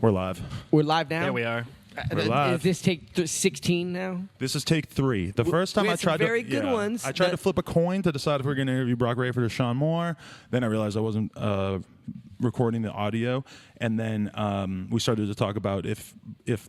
We're live. We're live now? There we are. We're live. Is this take 16 now? This is take 3. The first time we I had some tried very good ones I tried to flip a coin to decide if we were going to interview Broc Raiford or Sean Moore. Then I realized I wasn't recording the audio. And then we started to talk about if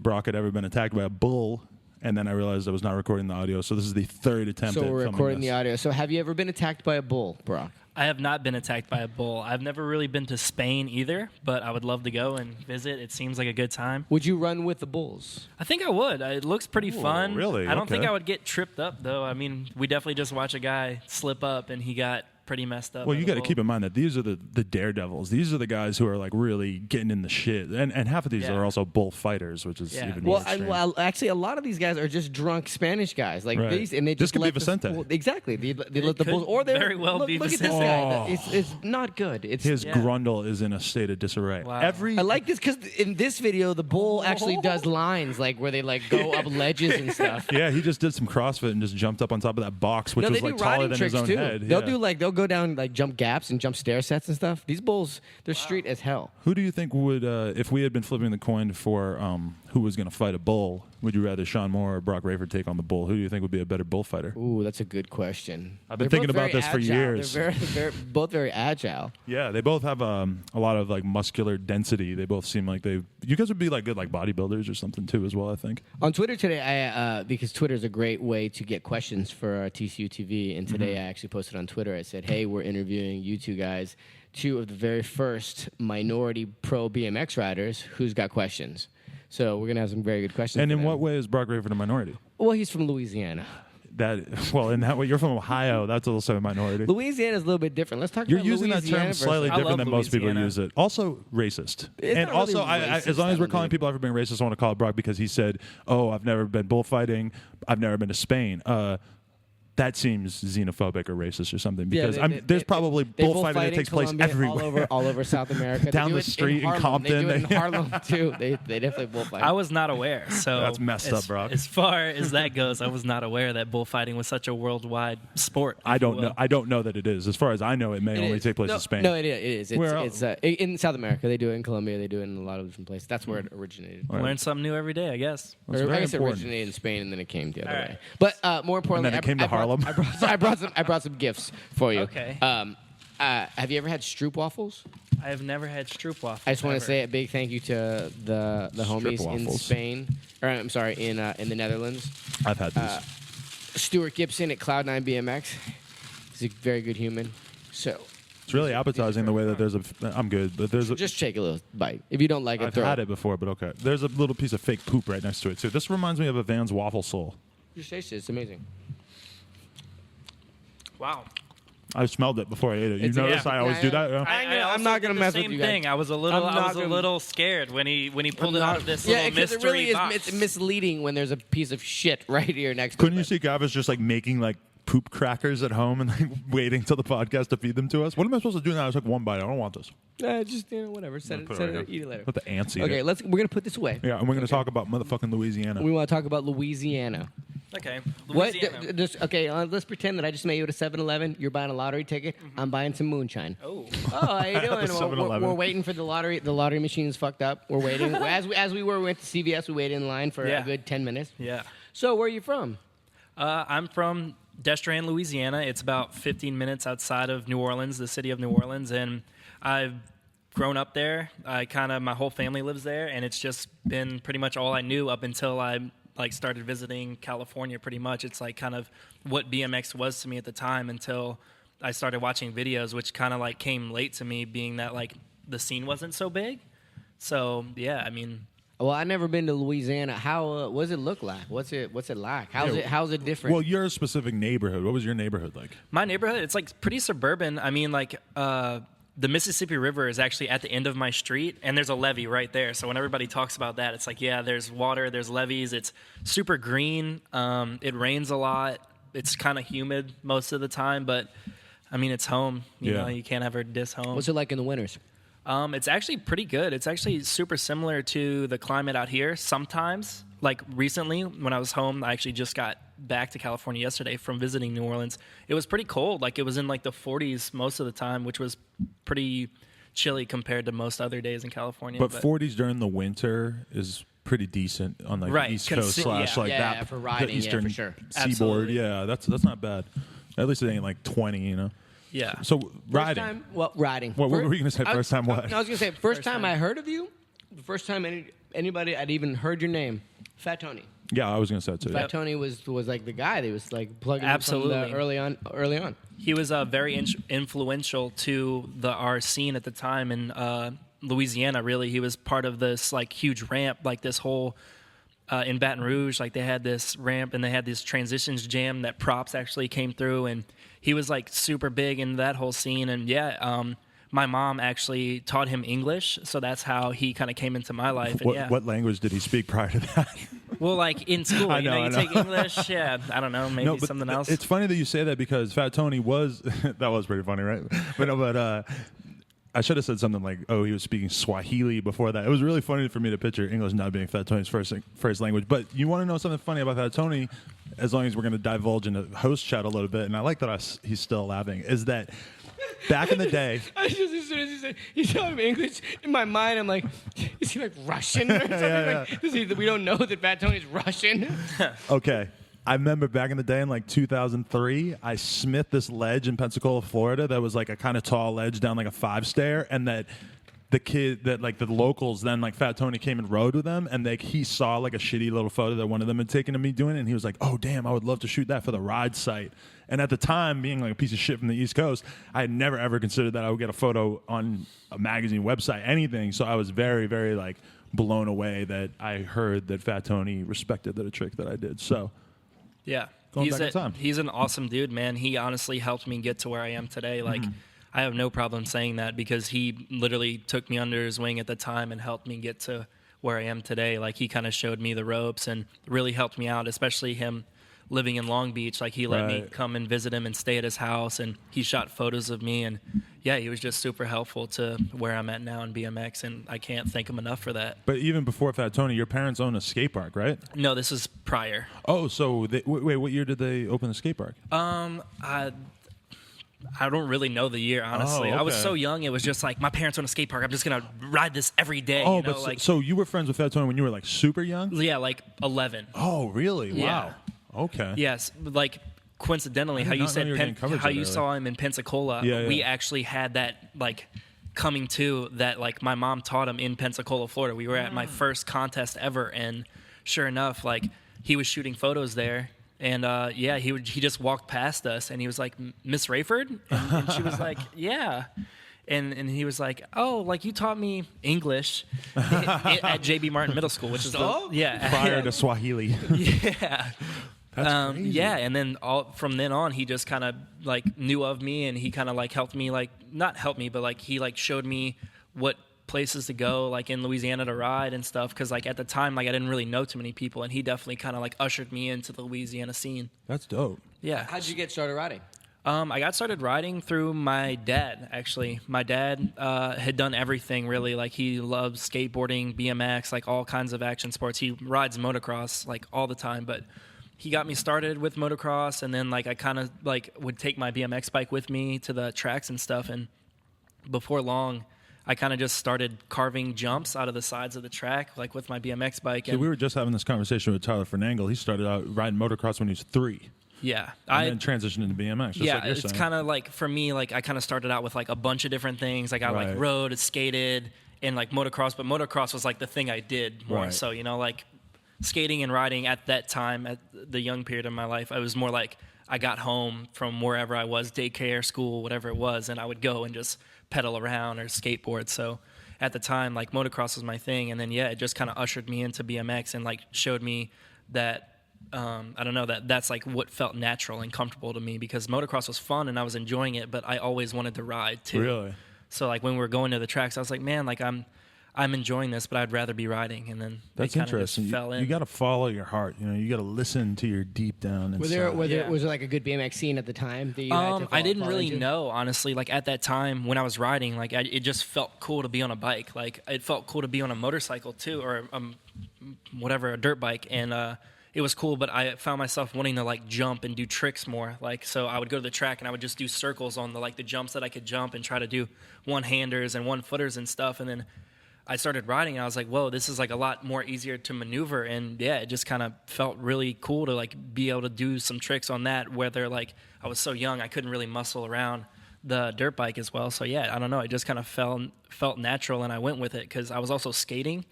Broc had ever been attacked by a bull. And then I realized I was not recording the audio. So this is the third attempt at So we're filming recording this. the audio. So have you ever been attacked by a bull, Broc? I have not been attacked by a bull. I've never really been to Spain either, but I would love to go and visit. It seems like a good time. Would you run with the bulls? I think I would. It looks pretty fun. really? I don't think Okay. I would get tripped up, though. I mean, we definitely just watched a guy slip up, and he got pretty messed up. Well, by you the got to bull. keep in mind that these are the daredevils. These are the guys who are like really getting in the shit. And half of these Yeah. are also bullfighters, which is Yeah. even more extreme. Actually, a lot of these guys are just drunk Spanish guys, like Right. these, and they This just could be let the Vicente. bull- exactly. They let the could bulls, or they very well look, be look at this Vicente. guy. Oh. It's not good. It's His Yeah. grundle is in a state of disarray. Wow. I like this because in this video, the bull actually does lines like where they like go up ledges and stuff. Yeah, he just did some CrossFit and just jumped up on top of that box, which No, was they like do taller riding than tricks his own too. head. They'll go down like jump gaps and jump stair sets and stuff. These bulls, they're street as hell. Who do you think would, if we had been flipping the coin for who was going to fight a bull, would you rather Sean Moore or Broc Raiford take on the bull? Who do you think would be a better bullfighter? Ooh, that's a good question. I've been They're thinking both about very this for agile. years. They're both very agile. Yeah, they both have a lot of like muscular density. They both seem like you guys would be like good like bodybuilders or something too as well, I think. On Twitter today, because Twitter is a great way to get questions for TCU TV, and today I actually posted on Twitter. I said, "Hey, we're interviewing you two guys, two of the very first minority pro BMX riders. Who's got questions?" So we're gonna have some very good questions. And for in them. what way is Broc Raiford a minority? Well, he's from Louisiana. In that way, you're from Ohio. That's also a minority. Louisiana is a little bit different. Let's talk You're about using that Louisiana term slightly I different love than most people Louisiana. use it. Also racist. It's And not also, really racist, as long as I we're don't calling think. people out for being racist, I want to call it Broc because he said, "Oh, I've never been bullfighting. I've never been to Spain." That seems xenophobic or racist or something because there's probably bullfighting that takes place Colombia, everywhere. all over South America. They Down do the it street in Harlem. Compton. They do it in Harlem too. They definitely bullfight. I was not aware. So That's messed up, Broc. As far as that goes, I was not aware that bullfighting was such a worldwide sport. I if you don't will. know. I don't know that it is. As far as I know, it may It only is. take place no, in Spain. No, it is. Where else? It's in South America. They do it in Colombia. They do it in a lot of different places. That's where it originated. Right. Learn something new every day, I guess. That's Or, very I guess it important. originated in Spain and then it came the other All way. right. But more importantly, And then it came to Harlem. I brought some gifts for you. Okay. Have you ever had Stroop waffles? I have never had stroopwafels. I just want to ever. say a big thank you to the homies in waffles. Spain, or I'm sorry, in the Netherlands. I've had these. Stuart Gibson at Cloud9 BMX. He's a very good human. So It's really appetizing the way that there's a. I'm good, but there's a. just take a little bite. If you don't like it, I've throw had it before, but okay. There's a little piece of fake poop right next to it too. This reminds me of a Vans waffle sole. Just taste it. It's amazing. Wow. I smelled it before I ate it. You It's- notice yeah. I always do that. Yeah? I'm also not did gonna the mess with same you guys. thing. I was a little, I'm not gonna- little scared when he pulled it out of this little because mystery it really box. is. It's misleading when there's a piece of shit right here next to it. Couldn't you see Gavis just like making like poop crackers at home and like waiting till the podcast to feed them to us? What am I supposed to do now? I took one bite. I don't want this. Just whatever. Set Put it, it right eat it later. Let the ants eat Okay, it. we're gonna put this away. Yeah, and we're gonna talk about motherfucking Louisiana. We want to talk about Louisiana. Okay. What? Louisiana. Let's pretend that I just met you at a 7-Eleven. You're buying a lottery ticket. I'm buying some moonshine. Oh. How you doing? The 7-Eleven. We're waiting for the lottery. The lottery machine's fucked up. We're waiting. We went to CVS. We waited in line for Yeah. a good 10 minutes. Yeah. So where are you from? I'm from Destrehan, Louisiana. It's about 15 minutes outside of New Orleans, the city of New Orleans, and I've grown up there. My whole family lives there, and it's just been pretty much all I knew up until I started visiting California. Pretty much, it's like kind of what BMX was to me at the time until I started watching videos, which kind of like came late to me, being that like the scene wasn't so big. So yeah, I mean. Well, I've never been to Louisiana. How what does it look like? What's it like? How's it different? Well, your specific neighborhood. What was your neighborhood like? My neighborhood, it's like pretty suburban. I mean, like the Mississippi River is actually at the end of my street, and there's a levee right there. So when everybody talks about that, it's like, yeah, there's water, there's levees. It's super green. It rains a lot. It's kind of humid most of the time, but I mean, it's home. You know, you can't ever diss home. What's it like in the winters? It's actually pretty good. It's actually super similar to the climate out here sometimes. Like recently, when I was home, I actually just got back to California yesterday from visiting New Orleans. It was pretty cold. Like it was in like the 40s most of the time, which was pretty chilly compared to most other days in California. But 40s during the winter is pretty decent on like Right. the East Coast slash like Yeah, that for riding, the yeah, Eastern for sure. seaboard. Absolutely. Yeah, that's not bad. At least it ain't like 20, you know. Yeah. So First riding. time, well, riding. What were you gonna say? First time what? I was gonna say first time I heard of you. The first time anybody I'd even heard your name, Fat Tony. Yeah, I was gonna say it too. Fat Tony was like the guy that was like plugging in from Absolutely. the early on. He was very influential to our scene at the time in Louisiana. Really, he was part of this like huge ramp, like this whole in Baton Rouge. Like they had this ramp and they had this transitions jam that props actually came through, and he was like super big in that whole scene. And my mom actually taught him English, so that's how he kind of came into my life. And What language did he speak prior to that? well, like in school, I you know, know. you take English. Yeah, I don't know, maybe No, but something else. It's funny that you say that because Fat Tony was that was pretty funny, right? But I should have said something like, "Oh, he was speaking Swahili before that." It was really funny for me to picture English not being Fat Tony's first language. But you want to know something funny about Fat Tony? As long as we're going to divulge into host chat a little bit, and I like that he's still laughing. Is that back in the day? I just as soon as he said he taught him English, in my mind I'm like, is he like Russian or something? Yeah. Like, we don't know that Fat Tony's Russian. Okay. I remember back in the day in like 2003, I smithed this ledge in Pensacola, Florida that was like a kind of tall ledge down like a 5-stair, and that the locals then like Fat Tony came and rode with them, and he saw like a shitty little photo that one of them had taken of me doing it, and he was like, "Oh damn, I would love to shoot that for the ride site." And at the time, being like a piece of shit from the East Coast, I had never ever considered that I would get a photo on a magazine website, anything. So I was very, very like blown away that I heard that Fat Tony respected the trick that I did. So. Yeah. Going back in time. He's an awesome dude, man. He honestly helped me get to where I am today. Like, I have no problem saying that because he literally took me under his wing at the time and helped me get to where I am today. Like, he kind of showed me the ropes and really helped me out, especially him living in Long Beach. Like, he let me come and visit him and stay at his house, and he shot photos of me. And, yeah, he was just super helpful to where I'm at now in BMX, and I can't thank him enough for that. But even before Fat Tony, your parents owned a skate park, right? No, this is prior. Oh, so wait, what year did they open the skate park? I don't really know the year, honestly. Oh, okay. I was so young, it was just like, my parents own a skate park. I'm just going to ride this every day. Oh, you know? but so you were friends with Fat Tony when you were like super young? Yeah, like 11. Oh, really? Yeah. Wow. Okay. Yes, like coincidentally, I did how you not know said you were getting coverage how that you early. saw him in Pensacola, we actually had that like coming to that like my mom taught him in Pensacola, Florida. We were at my first contest ever, and sure enough, like he was shooting photos there. And he just walked past us, and he was like, "Miss Raiford," and she was like, "Yeah," and he was like, "Oh, like you taught me English at JB Martin Middle School, which is Prior to Swahili. yeah." That's crazy. Yeah, and then from then on, he just kind of like knew of me, and he kind of like helped me, like not help me, but like he like showed me what places to go like in Louisiana to ride and stuff, because like at the time like I didn't really know too many people, and he definitely kind of like ushered me into the Louisiana scene. That's dope. Yeah. How'd you get started riding? I got started riding through my dad, actually. My dad had done everything, really. Like, he loves skateboarding, BMX, like all kinds of action sports. He rides motocross like all the time, but he got me started with motocross, and then like I kind of like would take my BMX bike with me to the tracks and stuff, and before long I kind of just started carving jumps out of the sides of the track, like with my BMX bike. So and we were just having this conversation with Tyler Fernangle. He started out riding motocross when he was 3. yeah, And then transitioned into BMX. Just yeah, like you're it's saying. kind of like for me, like I kind of started out with like a bunch of different things. Like I Right. like rode, skated, and like motocross, but motocross was like the thing I did more. Right. So, you know, like skating and riding at that time, at the young period of my life, I was more like I got home from wherever I was, daycare, school, whatever it was, and I would go and just pedal around or skateboard. So at the time, like motocross was my thing, and then yeah, it just kind of ushered me into BMX and like showed me that I don't know, that's like what felt natural and comfortable to me, because motocross was fun and I was enjoying it, but I always wanted to ride too. Really? So like when we were going to the tracks, I was like, man, like I'm enjoying this, but I'd rather be riding. And then That's it kinda interesting. Just fell in. You got to follow your heart. You know, you got to listen to your deep down inside. Was Yeah. there like a good BMX scene at the time that you had to I didn't fall really into? know, honestly. Like at that time when I was riding, like it just felt cool to be on a bike. Like it felt cool to be on a motorcycle too, or whatever, a dirt bike. And it it was cool, but I found myself wanting to like jump and do tricks more. Like, so I would go to the track and I would just do circles on the jumps that I could jump and try to do one-handers and one-footers and stuff. And then I started riding and I was like, whoa, this is like a lot more easier to maneuver. And yeah, it just kind of felt really cool to like be able to do some tricks on that, whether like I was so young, I couldn't really muscle around the dirt bike as well. So yeah, I don't know. It just kind of felt natural and I went with it because I was also skating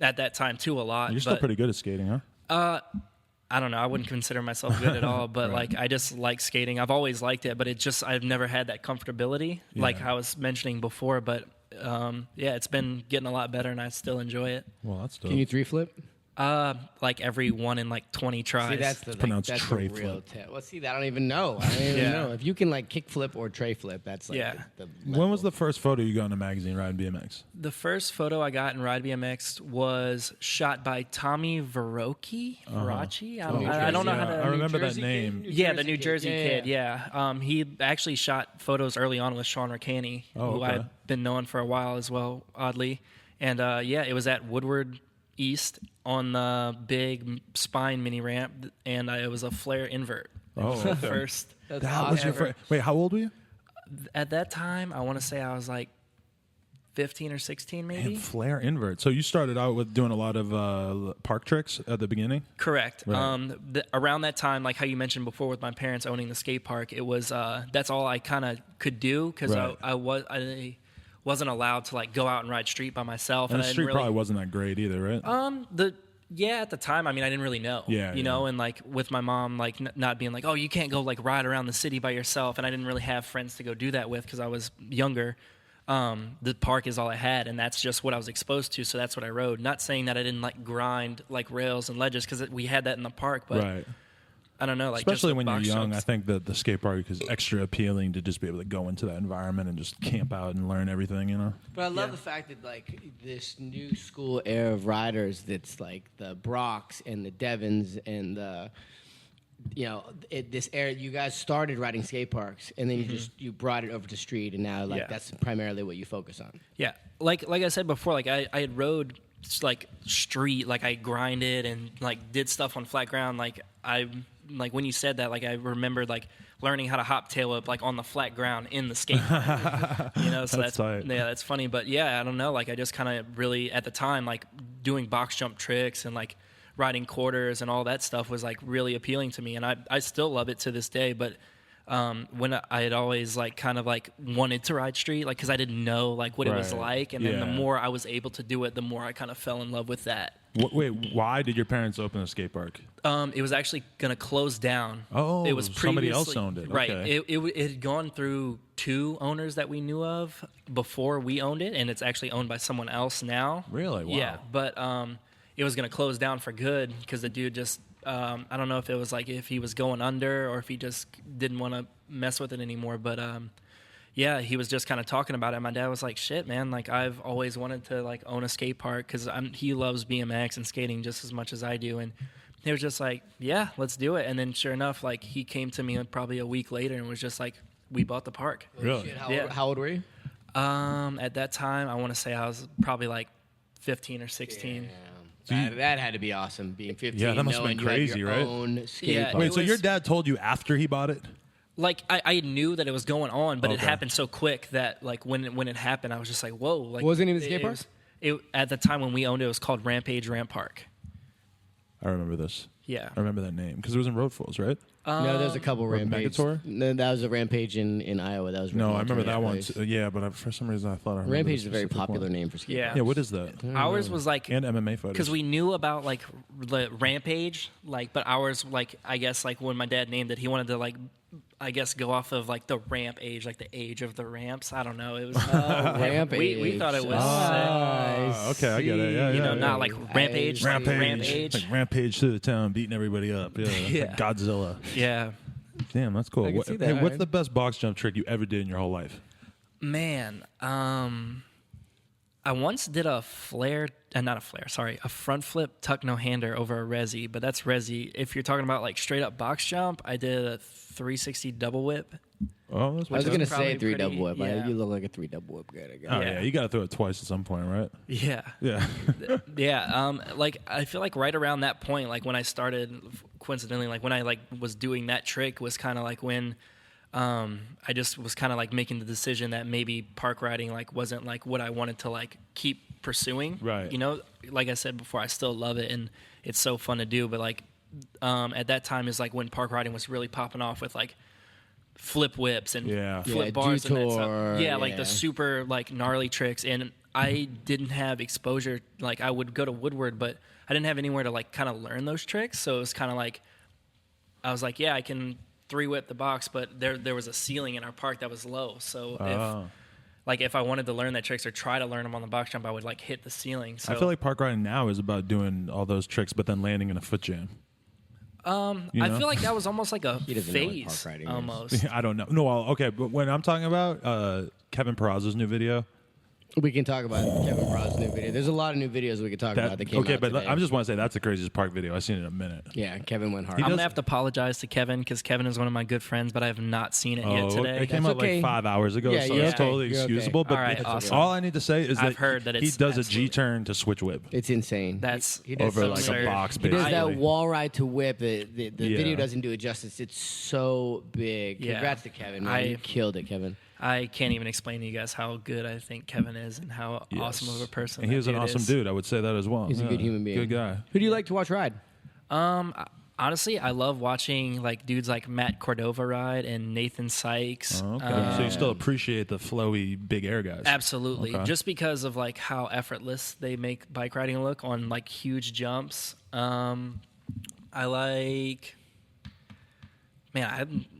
at that time too a lot. You're still pretty good at skating, huh? I don't know. I wouldn't consider myself good at all, but like I just like skating. I've always liked it, but I've never had that comfortability like I was mentioning before. But yeah, it's been getting a lot better, and I still enjoy it. Well, that's dope. Can you 3-flip? Like every 1 in like 20 tries. See, that's the pronounced that's tray the real flip. well, see, I don't even know. I don't even know if you can like kick flip or tray flip. That's like the When was the first photo you got in a magazine riding BMX? The first photo I got in Ride BMX was shot by Tommy Veraci. I don't know how to. I remember that name. The New Jersey kid. Yeah. He actually shot photos early on with Sean Ricani, who I've been knowing for a while as well, oddly. And it was at Woodward East on the big spine mini ramp, and it was a flare invert. Oh, first. That was your first. Wait, how old were you? At that time, I want to say I was like 15 or 16, maybe. And flare invert. So you started out with doing a lot of park tricks at the beginning? Correct. Right. Around that time, like how you mentioned before with my parents owning the skate park, it was that's all I kind of could do because I wasn't allowed to like go out and ride street by myself. And the street probably wasn't that great either, right? At the time, I mean, I didn't really know. You know, and like with my mom, like not being like, oh, you can't go like ride around the city by yourself, and I didn't really have friends to go do that with because I was younger. The park is all I had, and that's just what I was exposed to, so that's what I rode. Not saying that I didn't like grind like rails and ledges because we had that in the park, but I don't know, like especially just when you're young, jumps. I think that the skate park is extra appealing to just be able to go into that environment and just camp out and learn everything, you know. But I love the fact that like this new school era of riders, that's like the Brocs and the Devons and the, this era. You guys started riding skate parks, and then you brought it over to street, and now that's primarily what you focus on. Yeah, like I said before, like I had rode like street, like I grinded and like did stuff on flat ground, like when you said that, like I remembered like learning how to hop tail up like on the flat ground in the skate park. So that's that's funny. But yeah, I don't know, like I just kind of really at the time like doing box jump tricks and like riding quarters and all that stuff was like really appealing to me, and I still love it to this day. But when I had always like kind of like wanted to ride street, like because I didn't know like what it was like, and then the more I was able to do it, the more I kind of fell in love with that. Wait, why did your parents open a skate park? It was actually going to close down. Oh, it was somebody else owned it. Right. Okay. It had gone through 2 owners that we knew of before we owned it, and it's actually owned by someone else now. Really? Wow. Yeah, but it was going to close down for good because the dude just I don't know if it was like if he was going under or if he just didn't want to mess with it anymore, but yeah, he was just kind of talking about it. My dad was like, shit, man, like I've always wanted to like own a skate park because he loves BMX and skating just as much as I do. And he was just like, yeah, let's do it. And then sure enough, like he came to me probably a week later and was just like, we bought the park. Really? How old were you? At that time, I want to say I was probably like 15 or 16. That had to be awesome, being 15. Yeah, that must have been crazy, you had your own skate park. Wait, so your dad told you after he bought it? Like I knew that it was going on, but it happened so quick that like when it happened, I was just like, "Whoa!" Like, what was the name of the skate park? At the time when we owned it, it was called Rampage Ramp Park. I remember this. Yeah, I remember that name because it was in Road Falls, right? No, there's a couple Rampage. No, that was a Rampage in Iowa. That was no, I remember that one. Yeah, but for some reason I thought I remember Rampage is a very popular name for skate parks. Yeah, what is that? Ours was like and MMA fighters because we knew about like the Rampage, like, but ours like I guess like when my dad named it, he wanted to like. I guess go off of like the ramp age, like the age of the ramps. I don't know. It was ramp age. We thought it was okay, I get it. Yeah, not like rampage, rampage, like rampage through the town, beating everybody up. Yeah, like Godzilla. Yeah. Damn, that's cool. I see that, what's the best box jump trick you ever did in your whole life? Man, I I once did a a front flip tuck no hander over a resi, but that's resi. If you're talking about like straight up box jump, I did a 360 double whip. Oh, that's I was going to probably say 3 double whip. yeah. You look like a 3 double whip guy. Oh, yeah. You got to throw it twice at some point, right? Yeah. Yeah. Yeah. Like, I feel like right around that point, like when I started, coincidentally, like when I like was doing that trick was kind of like when I just was kind of like making the decision that maybe park riding like wasn't like what I wanted to like keep pursuing. Right. You know, like I said before, I still love it and it's so fun to do. But like at that time is like when park riding was really popping off with like flip whips and flip bars and that stuff. Yeah, like the super like gnarly tricks. And I didn't have exposure. Like I would go to Woodward, but I didn't have anywhere to like kind of learn those tricks. So it was kind of like I was like, yeah, I can 3-whip the box, but there was a ceiling in our park that was low. So if I wanted to learn that tricks or try to learn them on the box jump, I would like hit the ceiling. So I feel like park riding now is about doing all those tricks, but then landing in a foot jam. I feel like that was almost like a phase phase almost. I don't know. No, well, okay, but when I'm talking about Kevin Peraza's new video. We can talk about Kevin Peraza's new video. There's a lot of new videos we could talk about that came out but today. I just want to say that's the craziest park video I've seen in a minute. Yeah, Kevin went hard. I'm going to have to apologize to Kevin because Kevin is one of my good friends, but I have not seen it yet today. It came out like 5 hours ago, so it's totally excusable. Okay. But all right, awesome. all I need to say is I've heard that he it's does a absolutely- G-turn to switch whip. It's insane. He Over so like absurd. a box, He basically. does that wall ride to whip. The video doesn't do it justice. It's so big. Yeah. Congrats to Kevin, man. You killed it, Kevin. I can't even explain to you guys how good I think Kevin is and how awesome of a person And he was an awesome is. dude. I would say that as well. He's a good human being. Good guy. Who do you like to watch ride? Honestly, I love watching like dudes like Matt Cordova ride and Nathan Sykes. Oh, okay. So you still appreciate the flowy big air guys. Absolutely. Okay. Just because of like how effortless they make bike riding look on like huge jumps. I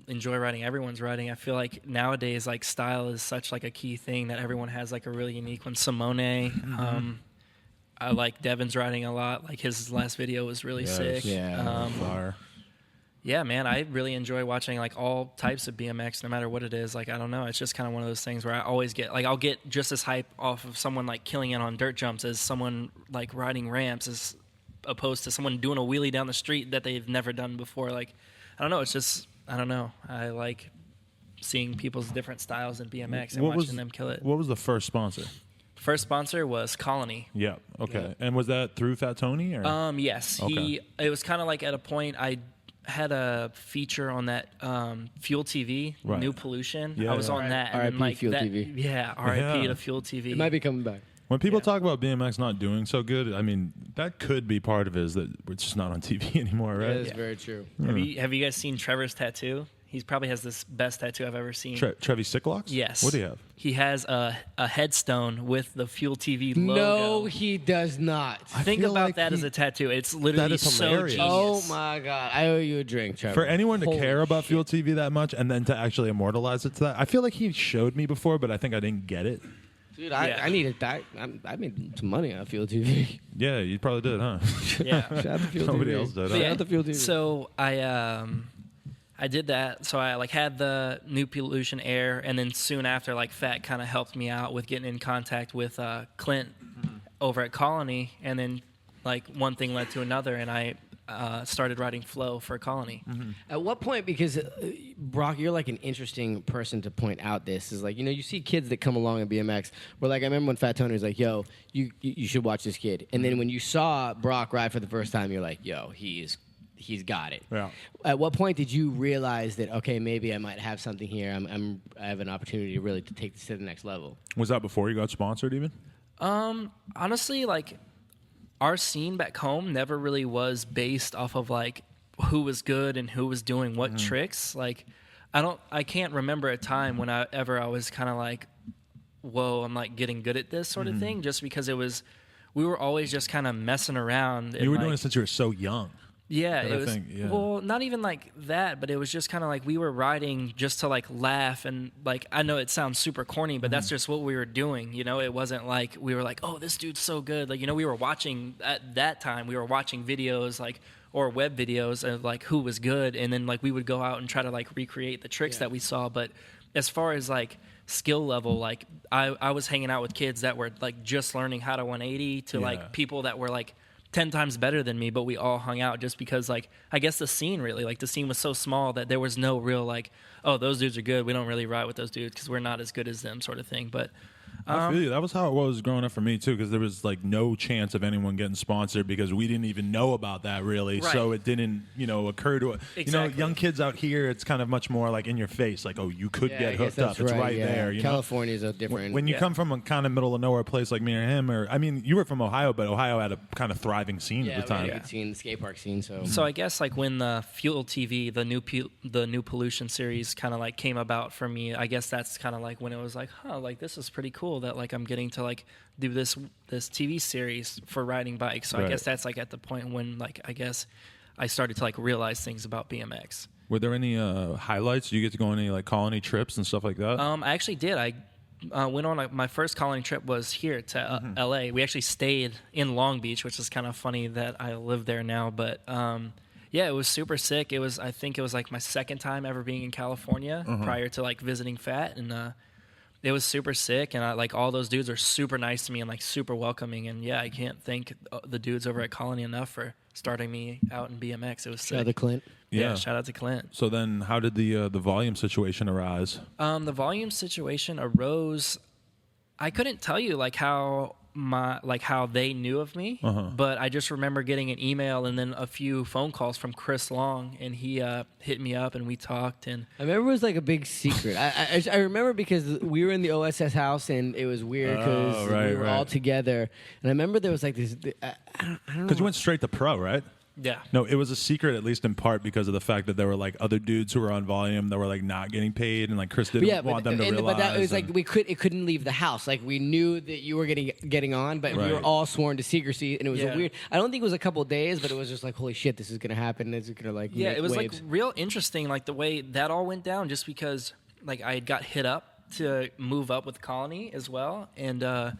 enjoy riding everyone's riding. I feel like nowadays like style is such like a key thing that everyone has like a really unique one. Simone, I like Devin's riding a lot. Like his last video was really sick. Yeah. Fire. Yeah, man, I really enjoy watching like all types of BMX, no matter what it is. Like I don't know, it's just kind of one of those things where I always get like I'll get just as hype off of someone like killing it on dirt jumps as someone like riding ramps, as opposed to someone doing a wheelie down the street that they've never done before. Like I don't know, it's just I don't know. I like seeing people's different styles in BMX and watching them kill it. What was the first sponsor? First sponsor was Colony. Yeah. Okay. Yeah. And was that through Fat Tony? Or? Yes. Okay. It was kind of like at a point I had a feature on that Fuel TV, Right. New Pollution. Yeah, I was on that. And R.I.P. then, like, Fuel that, TV. Yeah, R.I.P. Yeah. to Fuel TV. It might be coming back. When people talk about BMX not doing so good, I mean, that could be part of it, is that it's just not on TV anymore, right? That is very true. Have you guys seen Trevor's tattoo? He probably has this best tattoo I've ever seen. Trevi Sicklocks? Yes. What do you have? He has a headstone with the Fuel TV logo. No, he does not. Think feel about like that as a tattoo. It's literally That is so hilarious. genius. Oh my God! I owe you a drink, Trevor. For anyone to Holy care about shit. Fuel TV that much and then to actually immortalize it to that, I feel like he showed me before, but I think I didn't get it. Dude, Yeah. I needed that. I made some money on Fuel TV. Yeah, you probably did, huh? Yeah. Shout out to Fuel Nobody TV. else did. Shout huh? out to Fuel TV. So I did that. So I like had the New Pollution Air, and then soon after, like Fat kind of helped me out with getting in contact with Clint over at Colony, and then like one thing led to another, and I started riding Flow for Colony. At what point, because Brock, you're like an interesting person to point out this, is like, you see kids that come along in BMX, where like, I remember when Fat Tony was like, yo, you should watch this kid. And then when you saw Brock ride for the first time, you're like, yo, he's got it. Yeah. At what point did you realize that, okay, maybe I might have something here, I have an opportunity really to take this to the next level? Was that before you got sponsored even? Honestly, like our scene back home never really was based off of like who was good and who was doing what tricks. Like I can't remember a time when I was kind of like, whoa, I'm like getting good at this sort of thing, just because we were always just kind of messing around. You were like, doing it since you were so young. Yeah, But it I was. think, yeah. Well, not even like that, but it was just kind of like we were riding just to like laugh, and like I know it sounds super corny, but that's just what we were doing. It wasn't like we were like, oh, this dude's so good. Like we were watching at that time. We were watching videos like or web videos of like who was good, and then like we would go out and try to like recreate the tricks that we saw. But as far as like skill level. Like I was hanging out with kids that were like just learning how to 180 to like people that were like 10 times better than me, but we all hung out just because, like, I guess the scene was so small that there was no real, like, oh, those dudes are good, we don't really ride with those dudes because we're not as good as them sort of thing. But I feel you. That was how it was growing up for me too, because there was like no chance of anyone getting sponsored because we didn't even know about that really. Right. So it didn't, occur to Exactly. young kids out here. It's kind of much more like in your face, like, oh, you could get hooked up. It's right there. California's a different. When you come from a kind of middle of nowhere place like me or him, or I mean, you were from Ohio, but Ohio had a kind of thriving scene at the time. We had a good scene, the skate park scene. So I guess like when the Fuel TV, the new pollution series kind of like came about for me, I guess that's kind of like when it was like, like this is pretty cool that like I'm getting to like do this TV series for riding bikes. So I guess that's like at the point when like I guess I started to like realize things about BMX. Were there any highlights? Did you get to go on any like colony trips and stuff like that? I actually did. I went on my first colony trip was here to LA. We actually stayed in Long Beach, which is kind of funny that I live there now. But yeah, it was super sick. I think it was like my second time ever being in California prior to like visiting Fat, and it was super sick. And like all those dudes are super nice to me and like super welcoming. And yeah, I can't thank the dudes over at Colony enough for starting me out in BMX. It was sick. Shout out to Clint. Yeah, shout out to Clint. So then, how did the volume situation arise? The volume situation arose. I couldn't tell you like how they knew of me, but I just remember getting an email and then a few phone calls from Chris Long, and he hit me up and we talked. And I remember it was like a big secret. I remember because we were in the OSS house and it was weird because we were all together. And I remember there was like this. I don't know. Because you went straight to pro, right? yeah. No, it was a secret, at least in part, because of the fact that there were like other dudes who were on volume that were like not getting paid, and like Chris didn't want them to realize. But that was like it couldn't leave the house. Like we knew that you were getting on, but we were all sworn to secrecy, and it was a weird. I don't think it was a couple of days, but it was just like, holy shit, this is gonna happen. It's gonna like it was waves. like real interesting, like the way that all went down, just because like I got hit up to move up with Colony as well, and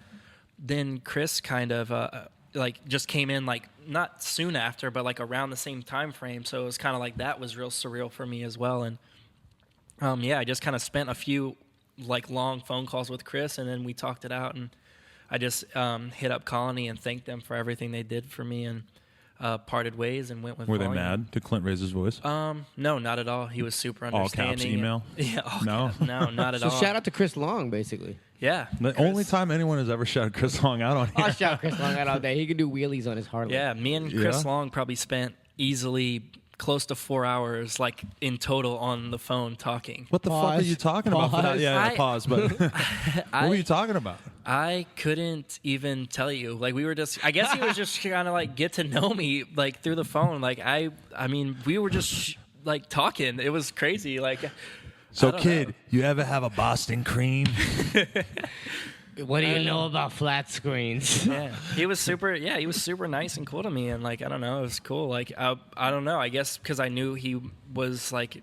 then Chris kind of. Like just came in like not soon after, but like around the same time frame. So it was kind of like that was real surreal for me as well. And I just kind of spent a few like long phone calls with Chris, and then we talked it out. And I just hit up Colony and thanked them for everything they did for me, and parted ways and went with. Were Volume. they mad? Did Clint raise his voice? No, not at all. He was super understanding. All caps email? Yeah, all No? caps. No, not at all. So shout out to Chris Long, basically. Yeah. The only time anyone has ever shouted Chris Long out on here. I'll shout Chris Long out all day. He can do wheelies on his Harley. Yeah, me and Chris Long probably spent easily close to 4 hours, like in total, on the phone talking. What the fuck are you talking about? Pause. But what were you talking about? I couldn't even tell you. Like we were just. I guess he was just trying to like get to know me like through the phone. Like I mean, we were just like talking. It was crazy. Like. So, kid, you ever have a Boston cream? What do you know about flat screens? Yeah, he was super. Yeah, he was super nice and cool to me, and like I don't know, it was cool. Like I don't know. I guess because I knew he was like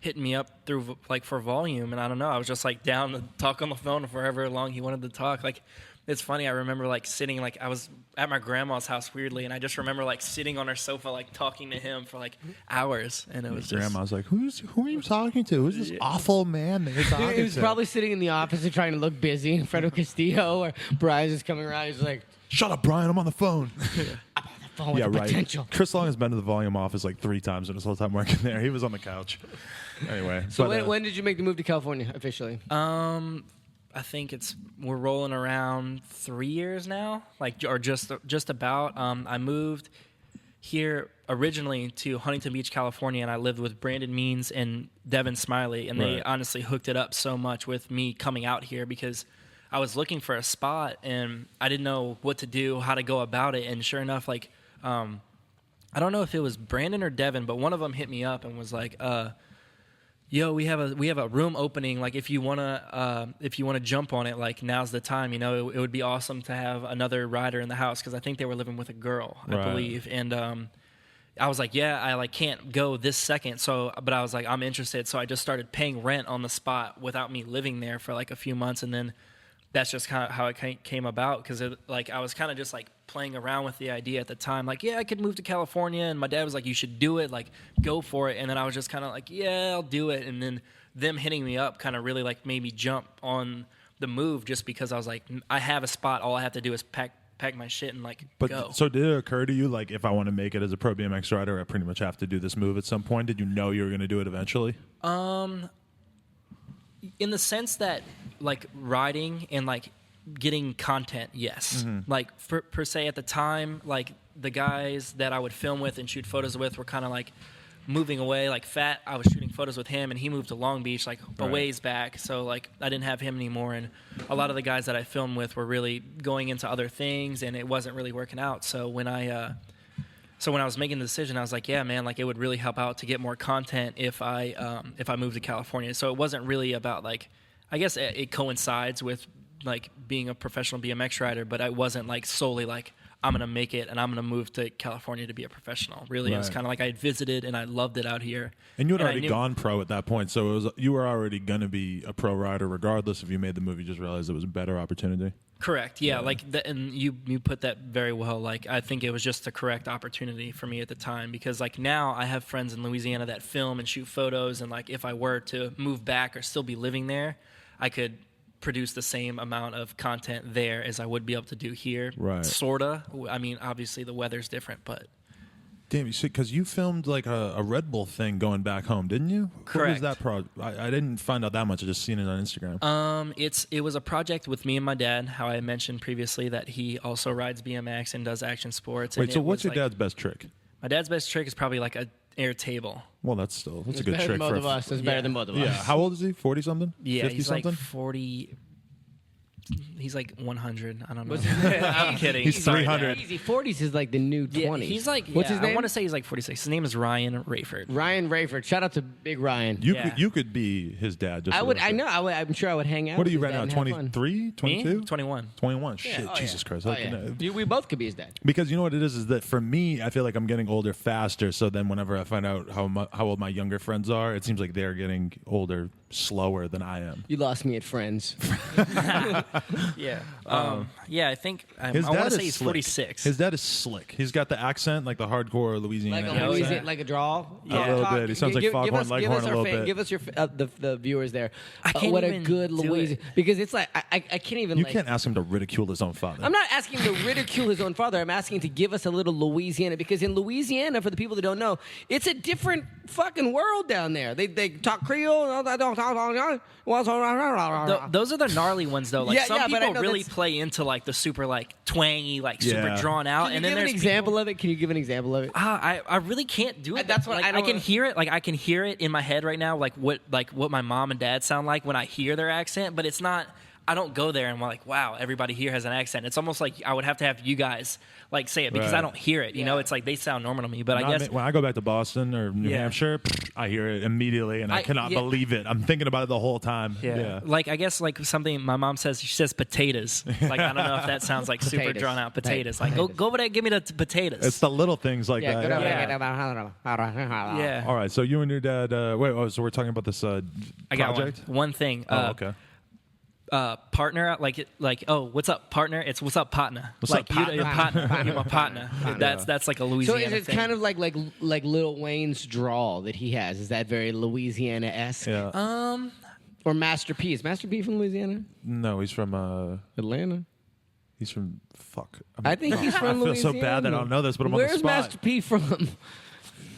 hitting me up through like for volume, and I don't know. I was just like down to talk on the phone for however long he wanted to talk. Like it's funny. I remember like sitting like I was at my grandma's house weirdly, and I just remember like sitting on her sofa like talking to him for like hours, and it was just. Grandma's like, who are you talking to? Who's this awful man that you're talking to? He was probably sitting in the office and trying to look busy in front of Castillo, or Brian is coming around. He's like, "Shut up, Brian. I'm on the phone." I'm on the phone with the potential. Chris Long has been to the volume office like 3 times in his whole time working there. He was on the couch. Anyway. So when did you make the move to California officially? I think we're rolling around 3 years now, like or just about. I moved here originally to Huntington Beach, California, and I lived with Brandon Means and Devin Smiley, and they honestly hooked it up so much with me coming out here because I was looking for a spot and I didn't know what to do, how to go about it, and sure enough, like I don't know if it was Brandon or Devin, but one of them hit me up and was like, yo, we have a room opening. Like, if you wanna jump on it, like now's the time. You know, it would be awesome to have another rider in the house because I think they were living with a girl, I believe. And I was like, yeah, I like can't go this second. So, but I was like, I'm interested. So I just started paying rent on the spot without me living there for like a few months, and then that's just kind of how it came about, because like I was kind of just like playing around with the idea at the time, like, yeah, I could move to California, and my dad was like, you should do it, like go for it. And then I was just kind of like, yeah, I'll do it. And then them hitting me up kind of really like made me jump on the move, just because I was like, I have a spot, all I have to do is pack my shit and like go. So did it occur to you, like, if I want to make it as a pro BMX rider, I pretty much have to do this move at some point? Did you know you were going to do it eventually? In the sense that like riding and like getting content, yes. Like per se at the time, like the guys that I would film with and shoot photos with were kind of like moving away. Like Fat, I was shooting photos with him, and he moved to Long Beach like a ways back, so like I didn't have him anymore. And a lot of the guys that I filmed with were really going into other things, and it wasn't really working out. So when I was making the decision, I was like, yeah, man, like it would really help out to get more content if I moved to California. So it wasn't really about like, I guess it coincides with like being a professional BMX rider, but I wasn't like solely like, I'm going to make it and I'm going to move to California to be a professional. Really, It was kind of like I had visited and I loved it out here. And you had already gone pro at that point, so you were already going to be a pro rider regardless if you made the move. You just realized it was a better opportunity. Correct. Yeah. Like and you put that very well. Like I think it was just the correct opportunity for me at the time, because like now I have friends in Louisiana that film and shoot photos, and like if I were to move back or still be living there, I could produce the same amount of content there as I would be able to do here. Right. Sorta. I mean, obviously the weather's different, but. Damn, you see, because you filmed like a Red Bull thing going back home, didn't you? Correct. What was that project? I didn't find out that much. I just seen it on Instagram. It was a project with me and my dad. How I mentioned previously that he also rides BMX and does action sports. Wait, so what's your dad's best trick? My dad's best trick is probably like a air table. Well, that's a good trick for both of us. It's better than both of us. Yeah. How old is he? 40 something? Yeah, 50 he's something? like 40. He's like 100. I don't know. I'm kidding. He's 300. Easy. 40s is like the new 20s. Yeah, he's like, what's his name? I want to say he's like 46. His name is Ryan Raiford. Ryan Raiford. Shout out to Big Ryan. You could be his dad. Just I'm sure I would hang out. What are you with right now? 23, 22? Me? 21. 21. Shit, Jesus Christ. We both could be his dad. Because you know what it is that for me, I feel like I'm getting older faster. So then whenever I find out how old my younger friends are, it seems like they're getting older slower than I am. You lost me at Friends. Yeah. I think I want to say he's 46. His dad is slick. He's got the accent, like the hardcore Louisiana accent. Like a drawl? Yeah. A little bit. He sounds like Foghorn Leghorn a little bit. Give us your the viewers there. I can't what even a good Louisiana. Because it's like, I can't even. You can't ask him to ridicule his own father. I'm not asking him to ridicule his own father. I'm asking to give us a little Louisiana. Because in Louisiana, for the people that don't know, it's a different fucking world down there. They talk Creole. Those are the gnarly ones, though. Like some people really play into like the super like twangy, like super drawn out. Can you give an example of it? Can you give an example of it? I really can't do it. That's what I can hear it. Like I can hear it in my head right now. Like what my mom and dad sound like when I hear their accent. But it's not. I don't go there and I'm like, wow, everybody here has an accent. It's almost like I would have to have you guys like say it because I don't hear it. You know, it's like they sound normal to me. But I guess when I go back to Boston or New Hampshire, I hear it immediately and I cannot believe it. I'm thinking about it the whole time. Yeah. Like I guess like something my mom says. She says potatoes. Like I don't know if that sounds like super drawn out. Potatoes. Like go over there, give me the potatoes. It's the little things like that. Yeah. All right. So you and your dad. So we're talking about this project. I got one thing. Okay. Partner, oh, what's up, partner? It's what's up, partner. What's up, partner? You're partner. You're my partner. That's like a Louisiana So is it thing. kind of like Lil Wayne's drawl that he has? Is that very Louisiana-esque? Yeah. Or Master P? Is Master P from Louisiana? No, he's from Atlanta. He's from I think he's from Louisiana. I feel so bad that I don't know this, but I'm on the spot. Where's Master P from?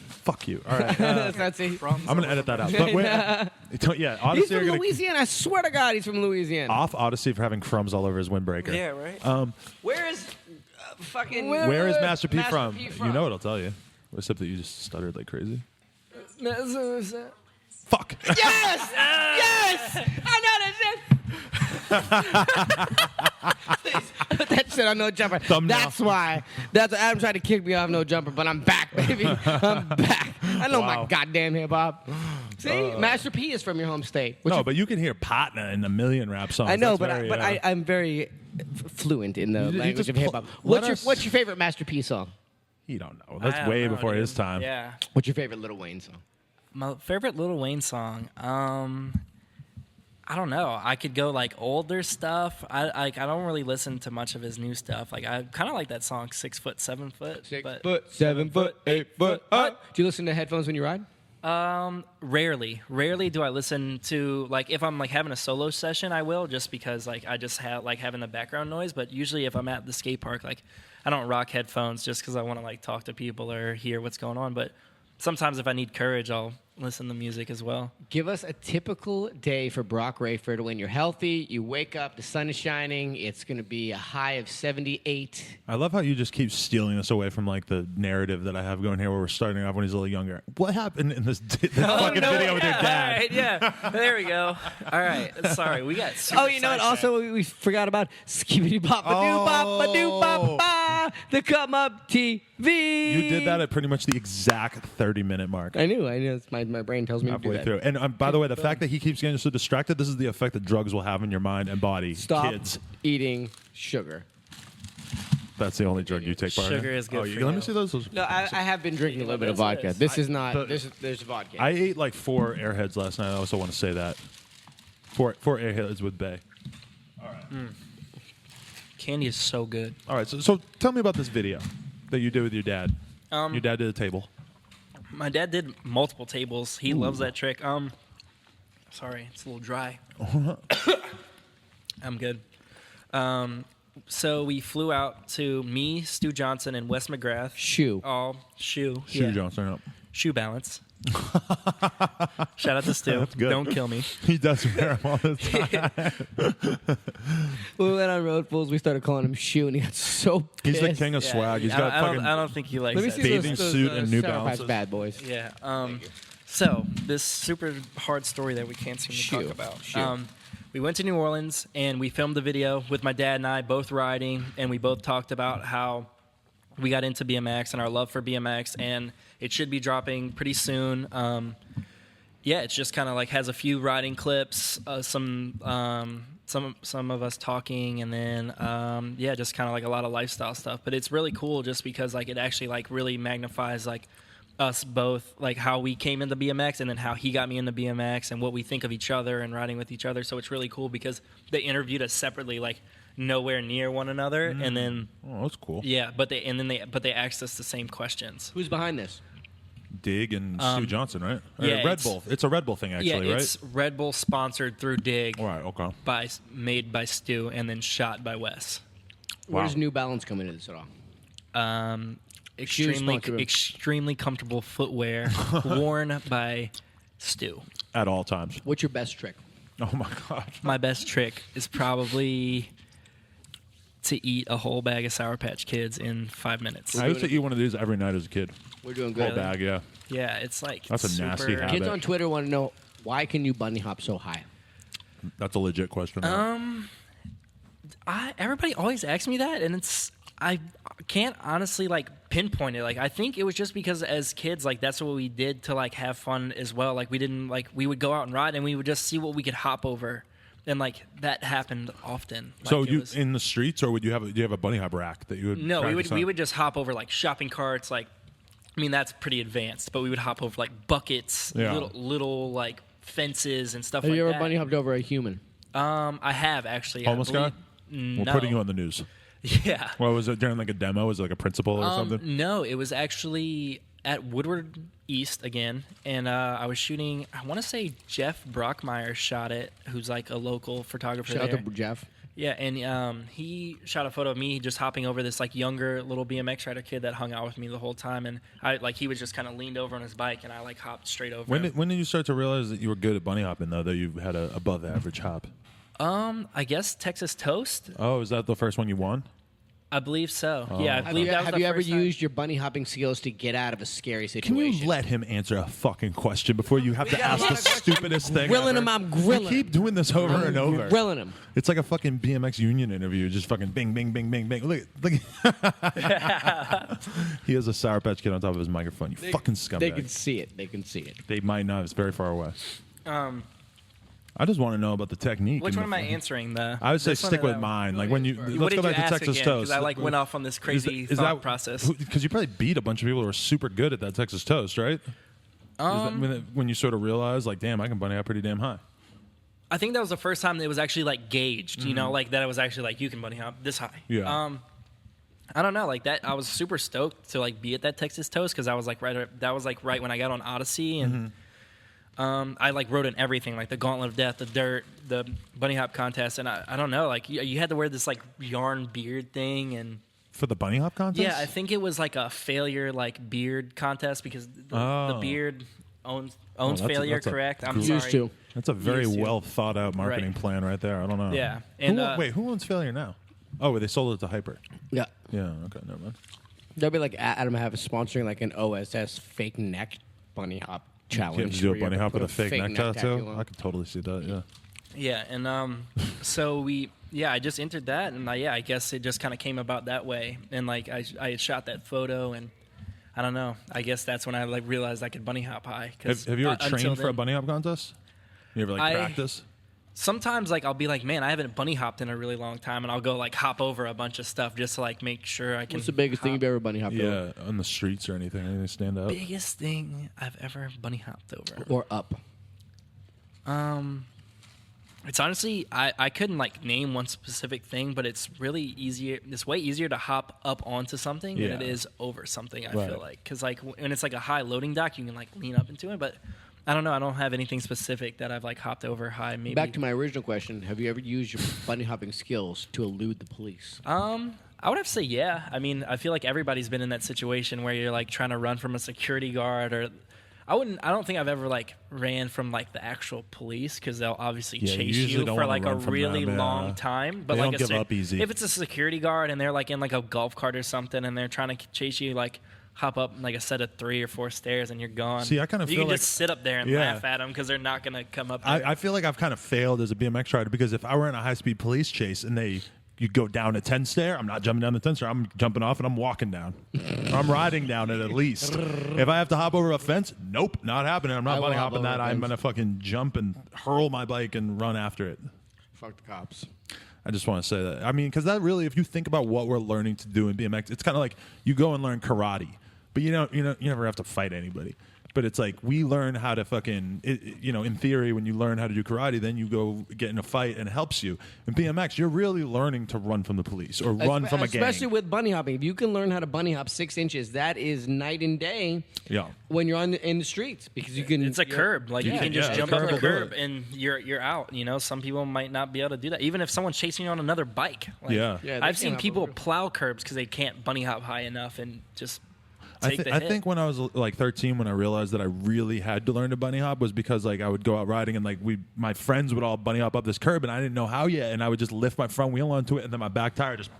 Fuck you. All right. That's it. I'm going to edit that out. But Odyssey. He's from Louisiana. I swear to God, he's from Louisiana. Off Odyssey for having crumbs all over his windbreaker. Yeah, right. Where is fucking... Where is Master P from? You know what I'll tell you. Except that you just stuttered like crazy. Fuck. Yes! Yes! I know that shit. That shit on No Jumper. Thumbnail. That's why. Adam tried to kick me off No Jumper, but I'm back, baby. I'm back. I know my goddamn hip hop. See, Master P is from your home state. But you can hear Patna in a million rap songs. I know, I'm very fluent in the language of hip hop. What's your favorite Master P song? You don't know. That's way before his time. Yeah. What's your favorite Lil Wayne song? My favorite Lil Wayne song. I don't know. I could go like older stuff. I don't really listen to much of his new stuff. Like I kind of like that song 6 foot, 7 foot. 6 but foot, 7 foot, 8 foot. Do you listen to headphones when you ride? Rarely do I listen to, like, if I'm like having a solo session, I will, just because like I just have like having the background noise. But usually if I'm at the skate park, like I don't rock headphones just because I want to like talk to people or hear what's going on. But sometimes if I need courage, I'll listen to music as well. Give us a typical day for Broc Raiford when you're healthy. You wake up, the sun is shining. It's going to be a high of 78. I love how you just keep stealing us away from like the narrative that I have going here, where we're starting off when he's a little younger. What happened in this fucking video with your dad? All right, yeah, there we go. All right, sorry, we got. Oh, you know what? Also, we forgot about skibbity bop a doo bop a doo bop ba, the Come Up TV. You did that at pretty much the exact 30-minute mark. I knew. It's my brain tells me to do Halfway that. through. And by the way, the fact that he keeps getting so distracted, this is the effect that drugs will have in your mind and body. Stop Kids. eating sugar. That's the only drug you take part in. Sugar is good for Let me you. see those. No, I have been drinking a little bit of vodka. This is not. There's vodka. I ate like 4 Airheads last night. I also want to say that. 4 Airheads with Bay. All right. Candy is so good. All right. So tell me about this video that you did with your dad. Your dad did a table. My dad did multiple tables. He loves that trick. Sorry, it's a little dry. I'm good. So we flew out to me, Stu Johnson, and Wes McGrath. Shoe. All shoe. Shoe yeah. Johnson up. Shoe balance. Shout out to Stu. That's good. Don't kill me. He does wear them all the time. When we went on Road Fools, we started calling him Shoe, and he got so pissed. He's the king of swag. He's got I fucking don't think he likes Let me that. see bathing those suit and New Sour Patch Balances. Bad boys. Yeah. So this super hard story that we can't seem to Shoe. talk about. Shoe. We went to New Orleans and we filmed the video with my dad and I both riding, and we both talked about how we got into BMX and our love for BMX, and it should be dropping pretty soon. Yeah, it's just kind of like has a few riding clips, some of us talking, and then just kind of like a lot of lifestyle stuff. But it's really cool just because like it actually like really magnifies like us both, like how we came into BMX and then how he got me into BMX and what we think of each other and riding with each other. So it's really cool because they interviewed us separately, like nowhere near one another, and then that's cool. yeah, but they asked us the same questions. Who's behind this? Dig and Stu Johnson, right? Or yeah, Red Bull. It's a Red Bull thing, actually, right? It's Red Bull sponsored through Dig, All right, okay. made by Stu, and then shot by Wes. Where Wow. does New Balance come into this at all? Extremely comfortable footwear worn by Stu. At all times. What's your best trick? Oh, my God. My best trick is probably to eat a whole bag of Sour Patch Kids in 5 minutes. I used to eat one of these every night as a kid. We're doing Whole good. bag, yeah. Yeah, it's like That's a nasty super- habit. Kids on Twitter want to know, why can you bunny hop so high? That's a legit question. Everybody always asks me that, and I can't honestly like pinpoint it. Like I think it was just because as kids, like that's what we did to like have fun as well. Like we would go out and ride, and we would just see what we could hop over, and like that happened often. Like, So it you was- in the streets, or do you have a bunny hop rack that you would? No, practice on? we would just hop over like shopping carts. Like, I mean that's pretty advanced, but we would hop over like buckets, Yeah. little like fences and stuff Have like you ever that. bunny hopped over a human? I have actually. I Homeless guy? believe- We're No. putting you on the news. Yeah. Well, was it during like a demo? Was it like a principal or something? No, it was actually at Woodward East again, and I was shooting. I want to say Jeff Brockmeyer shot it, who's like a local photographer Shout there. out to Jeff. Yeah, and he shot a photo of me just hopping over this like younger little BMX rider kid that hung out with me the whole time, and he was just kind of leaned over on his bike, and I like hopped straight over. When him. did you start to realize that you were good at bunny hopping, though, that you had a above average hop? I guess Texas Toast. Oh, is that the first one you won? I believe so. Yeah, I Have believe you, that was have the you ever first time. used your bunny hopping skills to get out of a scary Can situation? you let him answer a fucking question before you have to ask the stupidest thing? Grilling ever? him, I'm grilling You keep him. doing this over and over. Grilling him. It's like a fucking BMX union interview. Just fucking bing, bing, bing, bing, bing. Look. He has a Sour Patch Kid on top of his microphone. You fucking scumbag. They can see it. They can see it. They might not. It's very far away. I just want to know about the technique. Which and one the am I fucking- answering? The I would say this one stick or with that one? mine. Like when you What let's did go back you to ask Texas again? Toast. Because I like went off on this crazy Is thought that process. Because you probably beat a bunch of people who are super good at that Texas Toast, right? Is that when you sort of realize, like, damn, I can bunny out pretty damn high. I think that was the first time that it was actually like gauged, you know, like that it was actually like you can bunny hop this high. Yeah. I don't know, like that. I was super stoked to like be at that Texas Toast because I was like right when I got on Odyssey, and I like wrote in everything, like the Gauntlet of Death, the Dirt, the bunny hop contest, and I don't know, like you had to wear this like yarn beard thing, and For the bunny hop contest? yeah, I think it was like a failure like beard contest because the beard owns failure. Correct? I'm sorry. Used to. That's a very Used to. well thought out marketing plan right there. I don't know. Yeah, and Wait, who owns failure now? Oh, they sold it to Hyper. Yeah. Yeah, okay, never mind. They'll be like Adam have sponsoring like an OSS fake neck bunny hop challenge. You have to do a where you bunny have to hop put with a fake neck tattoo? on. I could totally see that, yeah. yeah, and so I just entered that, and I guess it just kind of came about that way, and like I had shot that photo, and I don't know, I guess that's when I like realized I could bunny hop high. Have you ever trained for a bunny hop contest? You ever like practice? Sometimes like I'll be like, man, I haven't bunny hopped in a really long time, and I'll go like hop over a bunch of stuff just to like make sure I can. What's the biggest thing you've ever bunny hopped over? Yeah, on the streets or anything stand out? Biggest thing I've ever bunny hopped over? Or up? It's honestly, I couldn't like name one specific thing, but it's really easier. It's way easier to hop up onto something than it is over something. I feel like, because like when it's like a high loading dock, you can like lean up into it, but. I don't know. I don't have anything specific that I've like hopped over high. Maybe Back to my original question: have you ever used your bunny hopping skills to elude the police? I would have to say yeah. I mean, I feel like everybody's been in that situation where you're like trying to run from a security guard, or I don't think I've ever like ran from like the actual police because they'll obviously chase you for like a really long time. But they like don't give up easy. If it's a security guard and they're like in like a golf cart or something and they're trying to chase you, like. Hop up like a set of 3 or 4 stairs and you're gone. See, I kind of you feel can like, just sit up there and laugh at them because they're not going to come up there. I feel like I've kind of failed as a BMX rider because if I were in a high-speed police chase and you go down a 10 stair, I'm not jumping down the 10 stair. I'm jumping off and I'm walking down. I'm riding down it at least. If I have to hop over a fence, nope, not happening. I'm not bunny hopping that. I'm going to fucking jump and hurl my bike and run after it. Fuck the cops. I just want to say that. I mean, because that really, if you think about what we're learning to do in BMX, it's kind of like you go and learn karate. But you never have to fight anybody. But it's like we learn how to fucking, in theory, when you learn how to do karate, then you go get in a fight and it helps you. In BMX, you're really learning to run from the police or run from a gang. Especially with bunny hopping. If you can learn how to bunny hop 6 inches, that is night and day when you're in the streets. Because you can. It's a curb. Like, you can just jump up the curb it. and you're out. You know, some people might not be able to do that. Even if someone's chasing you on another bike. Like, I've seen people plow curbs because they can't bunny hop high enough and just... I think when I was like 13, when I realized that I really had to learn to bunny hop was because like I would go out riding and like my friends would all bunny hop up this curb and I didn't know how yet, and I would just lift my front wheel onto it and then my back tire just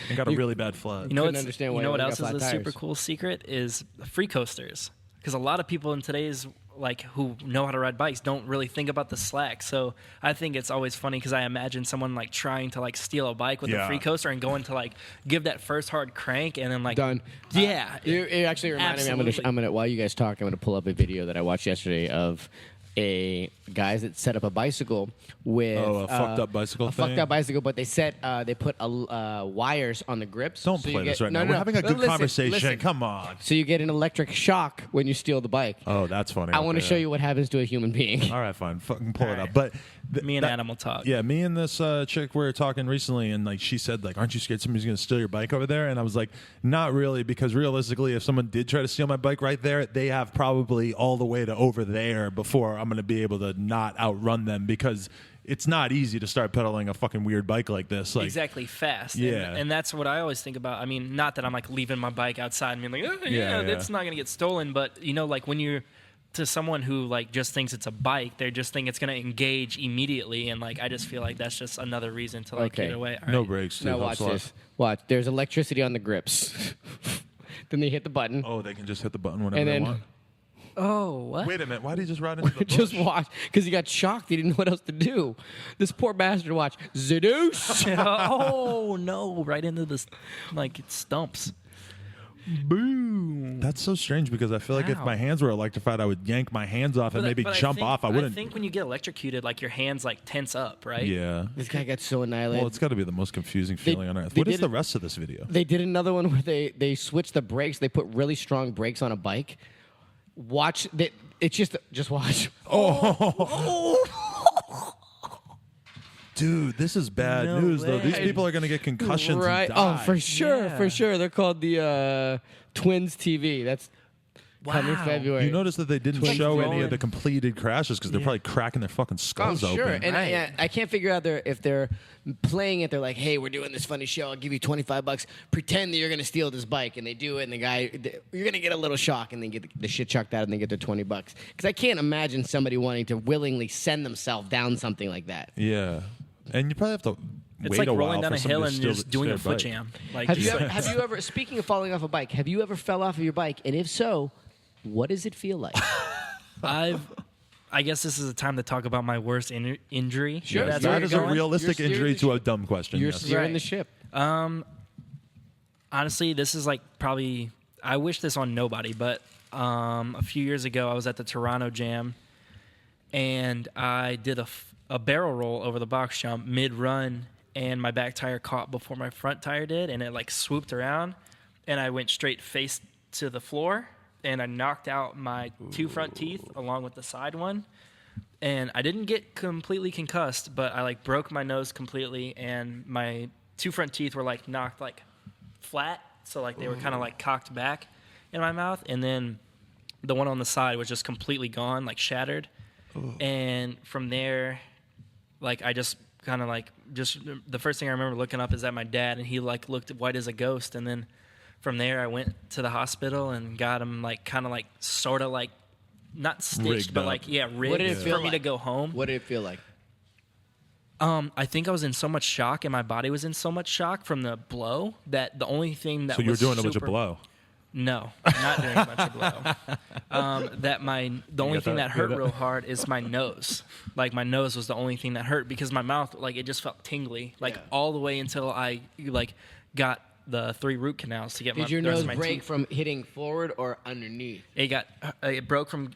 and got a really bad flood. You know what else is a super cool secret is free coasters, because a lot of people in today's like who know how to ride bikes don't really think about the slack. So I think it's always funny because I imagine someone like trying to like steal a bike with a free coaster and going to like give that first hard crank and then like done. Yeah, it actually reminded me. I'm gonna while you guys talk, I'm gonna pull up a video that I watched yesterday of a guys that set up a bicycle with a fucked up bicycle thing? fucked up bicycle, but they put wires on the grips. Don't so play you this get, right no, now. no, We're having a good listen, conversation. listen. Come on. So you get an electric shock when you steal the bike. Oh, that's funny. I want to show you what happens to a human being. All right, fine. Fucking pull it up. But me and Animal talk. Yeah, me and this chick were talking recently, and like she said, like, aren't you scared somebody's going to steal your bike over there? And I was like, not really, because realistically, if someone did try to steal my bike right there, they have probably all the way to over there before I'm going to be able to not outrun them, because it's not easy to start pedaling a fucking weird bike like this. Like, exactly, fast. Yeah. And that's what I always think about. I mean, not that I'm like leaving my bike outside and being like, that's not going to get stolen. But, you know, like when you're to someone who like just thinks it's a bike, they just think it's going to engage immediately. And like, I just feel like that's just another reason to like get away. All no right. brakes. Now watch this. Watch. There's electricity on the grips. Then they hit the button. Oh, they can just hit the button whenever And they then- want. Oh, what? Wait a minute. Why did he just ride into the bush? Just watch, because he got shocked. He didn't know what else to do. This poor bastard. Watch. Zadoosh. Oh, no. Right into the, like, it stumps. Boom. That's so strange, because I feel like if my hands were electrified, I would yank my hands off and maybe jump off. I wouldn't. I think when you get electrocuted, like your hands like tense up, right? Yeah. This guy got so annihilated. Well, it's got to be the most confusing feeling on earth. they What is did the rest of this video? They did another one where they switched the brakes. They put really strong brakes on a bike. Watch. It's just watch. Oh. Dude, this is bad No news, though. way. These people are going to get concussions Right. and die. Oh, for sure, Yeah. for sure. They're called the Twins TV. That's coming Wow. February. You notice that they didn't Twins show any rolling. of the completed crashes because they're probably cracking their fucking I'm skulls sure. open. And Right. I can't figure out if they're playing it. They're like, hey, we're doing this funny show. I'll give you $25. Pretend that you're going to steal this bike. And they do it. And the guy, you're going to get a little shock. And then get the shit chucked out and they get their $20. Because I can't imagine somebody wanting to willingly send themselves down something like that. Yeah. And you probably have to It's wait like a while rolling down for a somebody hill to and steal just doing their a foot bike. jam. Like, Have you, just ever, like- have you ever, speaking of falling off a bike, have you ever fell off of your bike? And if so, what does it feel like? I guess this is a time to talk about my worst injury. Sure. That's That where is you're a going? realistic You're injury steering to a dumb question. You're yes. steering the Right. ship. Honestly, this is like probably. I wish this on nobody, but a few years ago, I was at the Toronto Jam, and I did a barrel roll over the box jump mid-run, and my back tire caught before my front tire did, and it like swooped around, and I went straight face to the floor, and I knocked out my two front teeth along with the side one. And I didn't get completely concussed, but I like broke my nose completely, and my two front teeth were like knocked like flat, so like they were kind of like cocked back in my mouth, and then the one on the side was just completely gone, like shattered. And from there, like I just kind of like just the first thing I remember looking up is at my dad, and he like looked white as a ghost, and then from there I went to the hospital and got him like kind of like sort of like not stitched, Rigged but up. like rigged What did it feel for me to like? go home. What did it feel like? I think I was in so much shock, and my body was in so much shock from the blow that the only thing that So you were was doing a bunch of super- blow. No, not doing a bunch of blow. The only got thing that? that hurt You got real hard is my nose. Like my nose was the only thing that hurt because my mouth, like it just felt tingly, like Yeah. all the way until I like got the 3 root canals to get Did your the rest nose of my break teeth. from hitting forward or underneath? It broke from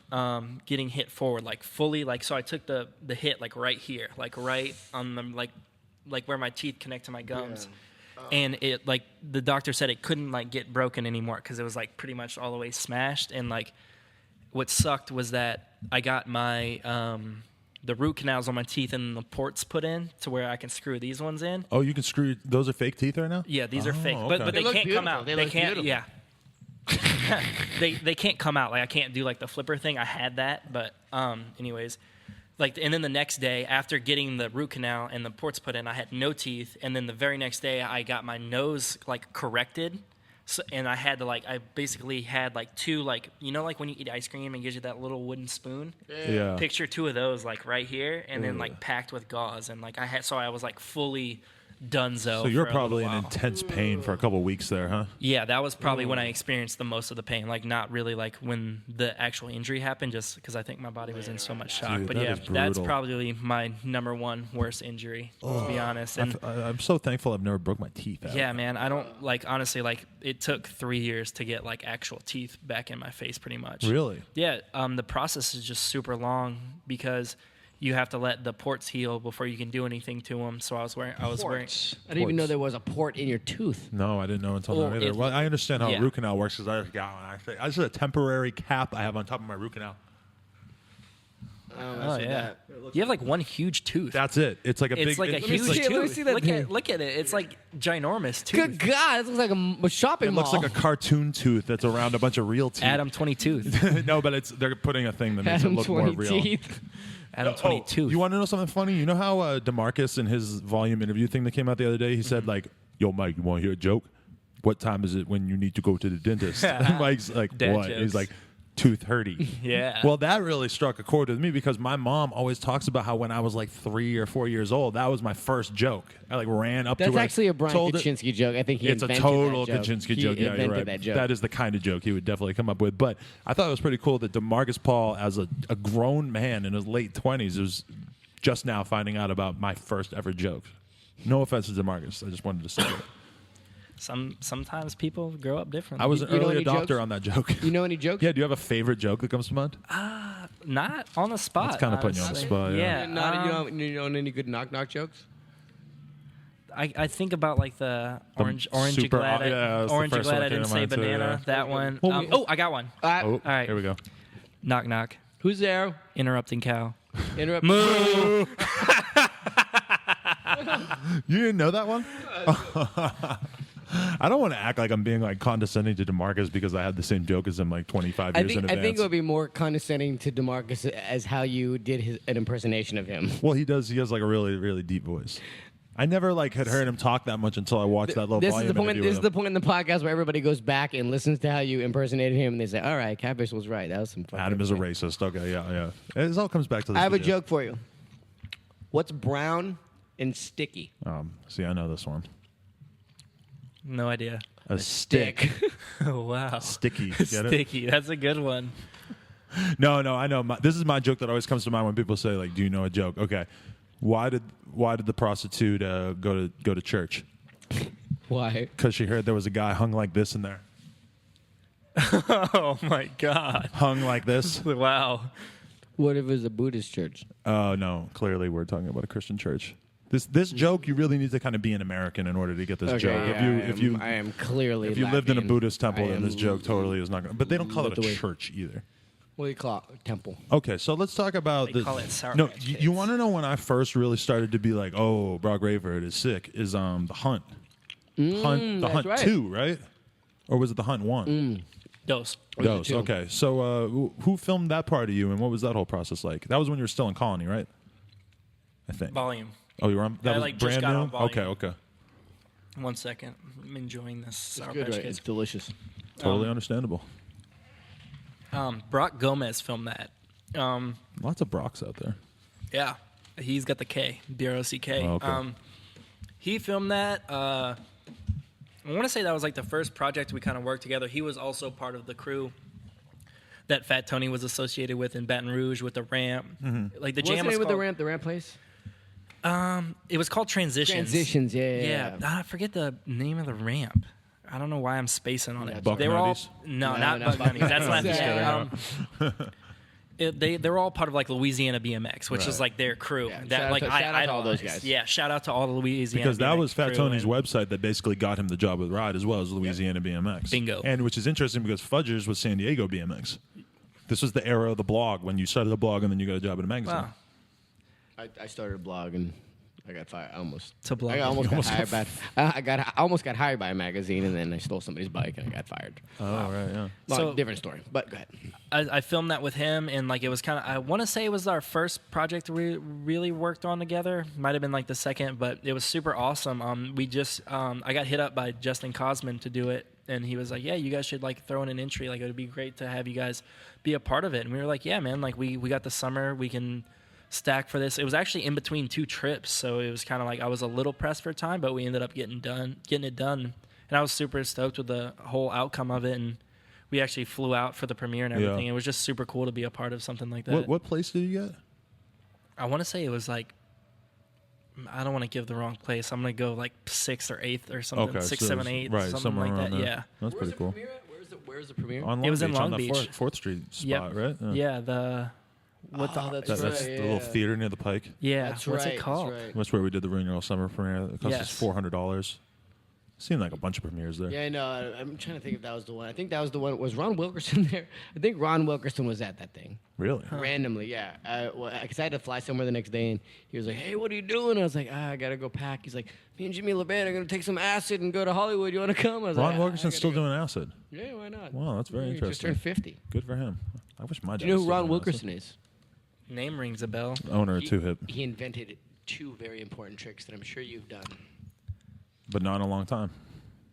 getting hit forward, like fully, like so. I took the hit like right here, like right on the like where my teeth connect to my gums. And it like the doctor said it couldn't like get broken anymore because it was like pretty much all the way smashed. And like what sucked was that I got my the root canals on my teeth and the ports put in to where I can screw these ones in. Oh, you can screw. Those are fake teeth right now? Yeah, these are fake, Oh, but okay. they look can't come beautiful. out. They They look can't. beautiful. Yeah. they can't come out. Like I can't do like the flipper thing. I had that, but anyways, like and then the next day after getting the root canal and the ports put in, I had no teeth. And then the very next day, I got my nose like corrected. So, and I had to like I basically had like 2 like like when you eat ice cream and gives you that little wooden spoon. Yeah. Picture 2 of those like right here, and then like packed with gauze, and like I was like fully donezo. So you're for a probably in little while. intense pain for a couple weeks there, huh? Yeah, that was probably when I experienced the most of the pain. Like, not really like when the actual injury happened, just because I think my body was in so much shock. Dude, But that yeah, is that's brutal. probably my number 1 worst injury, to be honest. And I'm so thankful I've never broke my teeth out. yeah, man, I don't like honestly like it took 3 years to get like actual teeth back in my face, pretty much. Really? Yeah, the process is just super long because you have to let the ports heal before you can do anything to them. So I was wearing. I didn't even know there was a port in your tooth. No, I didn't know until Well, now either. it- Well, I understand how yeah. a root canal works because I just got one. Actually, I just a temporary cap I have on top of my root canal. Oh yeah, you have like one huge tooth. That's it. It's like a It's big. like a it's huge like- tooth. let me see that thing. Look at it. It's like ginormous tooth. Good God, it looks like a shopping It mall. looks like a cartoon tooth that's around a bunch of real teeth. Adam 20 tooth. No, but they're putting a thing that makes Adam it look more 20 real. teeth. Adam 20 tooth. You want to know something funny? You know how DeMarcus in his volume interview thing that came out the other day, he said like, "Yo, Mike, you want to hear a joke? What time is it when you need to go to the dentist?" And Mike's like, Dad "What?" jokes. He's like, "Tooth hurty." Yeah. Well, that really struck a chord with me because my mom always talks about how when I was like 3 or 4 years old, that was my first joke. I like ran up That's to her. actually a Brian told it- Kaczynski joke. I think he It's a invented total that joke. Kaczynski He joke. Yeah, you're invented right. that joke. That is the kind of joke he would definitely come up with. But I thought it was pretty cool that DeMarcus Paul, as a grown man in his late 20s, was just now finding out about my first ever joke. No offense to DeMarcus. I just wanted to say that. Sometimes people grow up differently. I was an You know early any adopter jokes? on that joke. You know any jokes? Yeah, do you have a favorite joke that comes to mind? Not on the spot. That's kinda putting you on the honestly. spot, yeah. You know any good knock jokes? I think about like the orange. You super- glad yeah, that's the orange. You first glad one I that came didn't to say mind too, banana. yeah. That one. Well, we- Oh, I got one. Oh, right. here we go. Knock knock. Who's there? Interrupting cow. Interrupt. Moo. You didn't know that one? I don't want to act like I'm being like condescending to DeMarcus because I had the same joke as him like 25 years in advance. I think it would be more condescending to DeMarcus as how you did an impersonation of him. Well, he does. He has like a really, really deep voice. I never like had heard him talk that much until I watched that low volume interview. This is the point in the podcast where everybody goes back and listens to how you impersonated him, and they say, "All right, Catfish was right. That was some fun." Adam is a racist. Okay, yeah. It all comes back to this. I have a video. joke for you. What's brown and sticky? See, I know this one. No idea. A stick. Oh, wow. Sticky. Get it? Sticky. That's a good one. No, I know. This is my joke that always comes to mind when people say, like, "Do you know a joke?" Okay, why did the prostitute go to church? Why? Because she heard there was a guy hung like this in there. Oh my God. Hung like this. Wow. What if it was a Buddhist church? Oh no! Clearly, we're talking about a Christian church. This joke, you really need to kind of be an American in order to get this joke. Yeah, I am clearly. If you lived in a lacking. Buddhist temple, I then this am joke totally is not going. But they don't call it a away. church either. What do you call it? Temple. Okay, so let's talk about They call it Sour No, Patch you Kids. want to know when I first really started to be like, "Oh, Broc Raiford is sick." Is the Hunt, the that's Hunt right. 2, right? Or was it the Hunt 1? Dose. Those. Two. Okay, so who filmed that part of you, and what was that whole process like? That was when you were still in Colony, right? I think. Volume. Oh, you were on. That was like, brand just got new. on Volume. Okay. 1 second. I'm enjoying this Sour Good, Patch right? Kids. It's delicious. Totally understandable. Brock Gomez filmed that. Lots of Brocs out there. Yeah, he's got the K, B-R-O-C-K. Oh, okay. He filmed that. I want to say that was like the first project we kind of worked together. He was also part of the crew that Fat Tony was associated with in Baton Rouge with the ramp. Like the What's jam the was name of called, the ramp place? It was called Transitions. Transitions, yeah. I forget the name of the ramp. I don't know why I'm spacing on it. Buck They were all Nutties? no, No, not not Buck Buck Nutties. That's not. Nutties. They were all part of like Louisiana BMX, which is Right. like their crew. Yeah, That shout like out to- I shout out to all those idolize. guys. Yeah, shout out to all the Louisiana Because that BMX was Fat crew Tony's and- website that basically got him the job with Ride as well as Louisiana BMX. Bingo. And which is interesting because Fudgers was San Diego BMX. This was the era of the blog when you started a blog and then you got a job in a magazine. Wow. I started a blog and I got fired. To blog. I almost You got almost hired by. I almost got hired by a magazine and then I stole somebody's bike and I got fired. Oh, right, yeah. Well, So- different story. But go ahead. I filmed that with him, and like it was kind of. I want to say it was our first project we really worked on together. Might have been like the second, but it was super awesome. We just I got hit up by Justin Cosman to do it, and he was like, "Yeah, you guys should like throw in an entry. Like it would be great to have you guys be a part of it." And we were like, "Yeah, man. Like we got the summer. We can stack for this." It was actually in between 2 trips, so it was kind of like I was a little pressed for time, but we ended up getting it done, and I was super stoked with the whole outcome of it. And we actually flew out for the premiere and everything. Yeah. It was just super cool to be a part of something like that. What place did you get? I want to say it was like, I don't want to give the wrong place. I'm going to go like 6th or 8th or something. Okay, 6, so 7, it's- 8, right, something somewhere like around that. there. Yeah. That's pretty cool. Where's the premiere? On Long It was in Beach, on Long the Beach. 4th Street spot, Yep. right? Yeah. The what the that's That's right, the little yeah. theater near the Pike. yeah. That's What's right. it called? That's right. That's where we did the Ruin Your Old Summer premiere. It cost us Yes. $400. Seemed like a bunch of premieres there. Yeah, I know. I'm trying to think if that was the one. I think that was the one. Was Ron Wilkerson there? I think Ron Wilkerson was at that thing. Really? Randomly, yeah. Because I had to fly somewhere the next day, and he was like, "Hey, what are you doing?" I was like, "I gotta go pack." He's like, "Me and Jimmy LeBand are gonna take some acid and go to Hollywood. You wanna come?" I was Ron like, Wilkerson's I still gotta doing acid. go." Yeah, why not? Wow, that's very He interesting. just turned 50. Good for him. I wish my dad Do you know was who still Ron doing Wilkerson is? Name rings a bell. acid. Owner of Two Hip, He invented 2 very important tricks that I'm sure you've done: but not in a long time.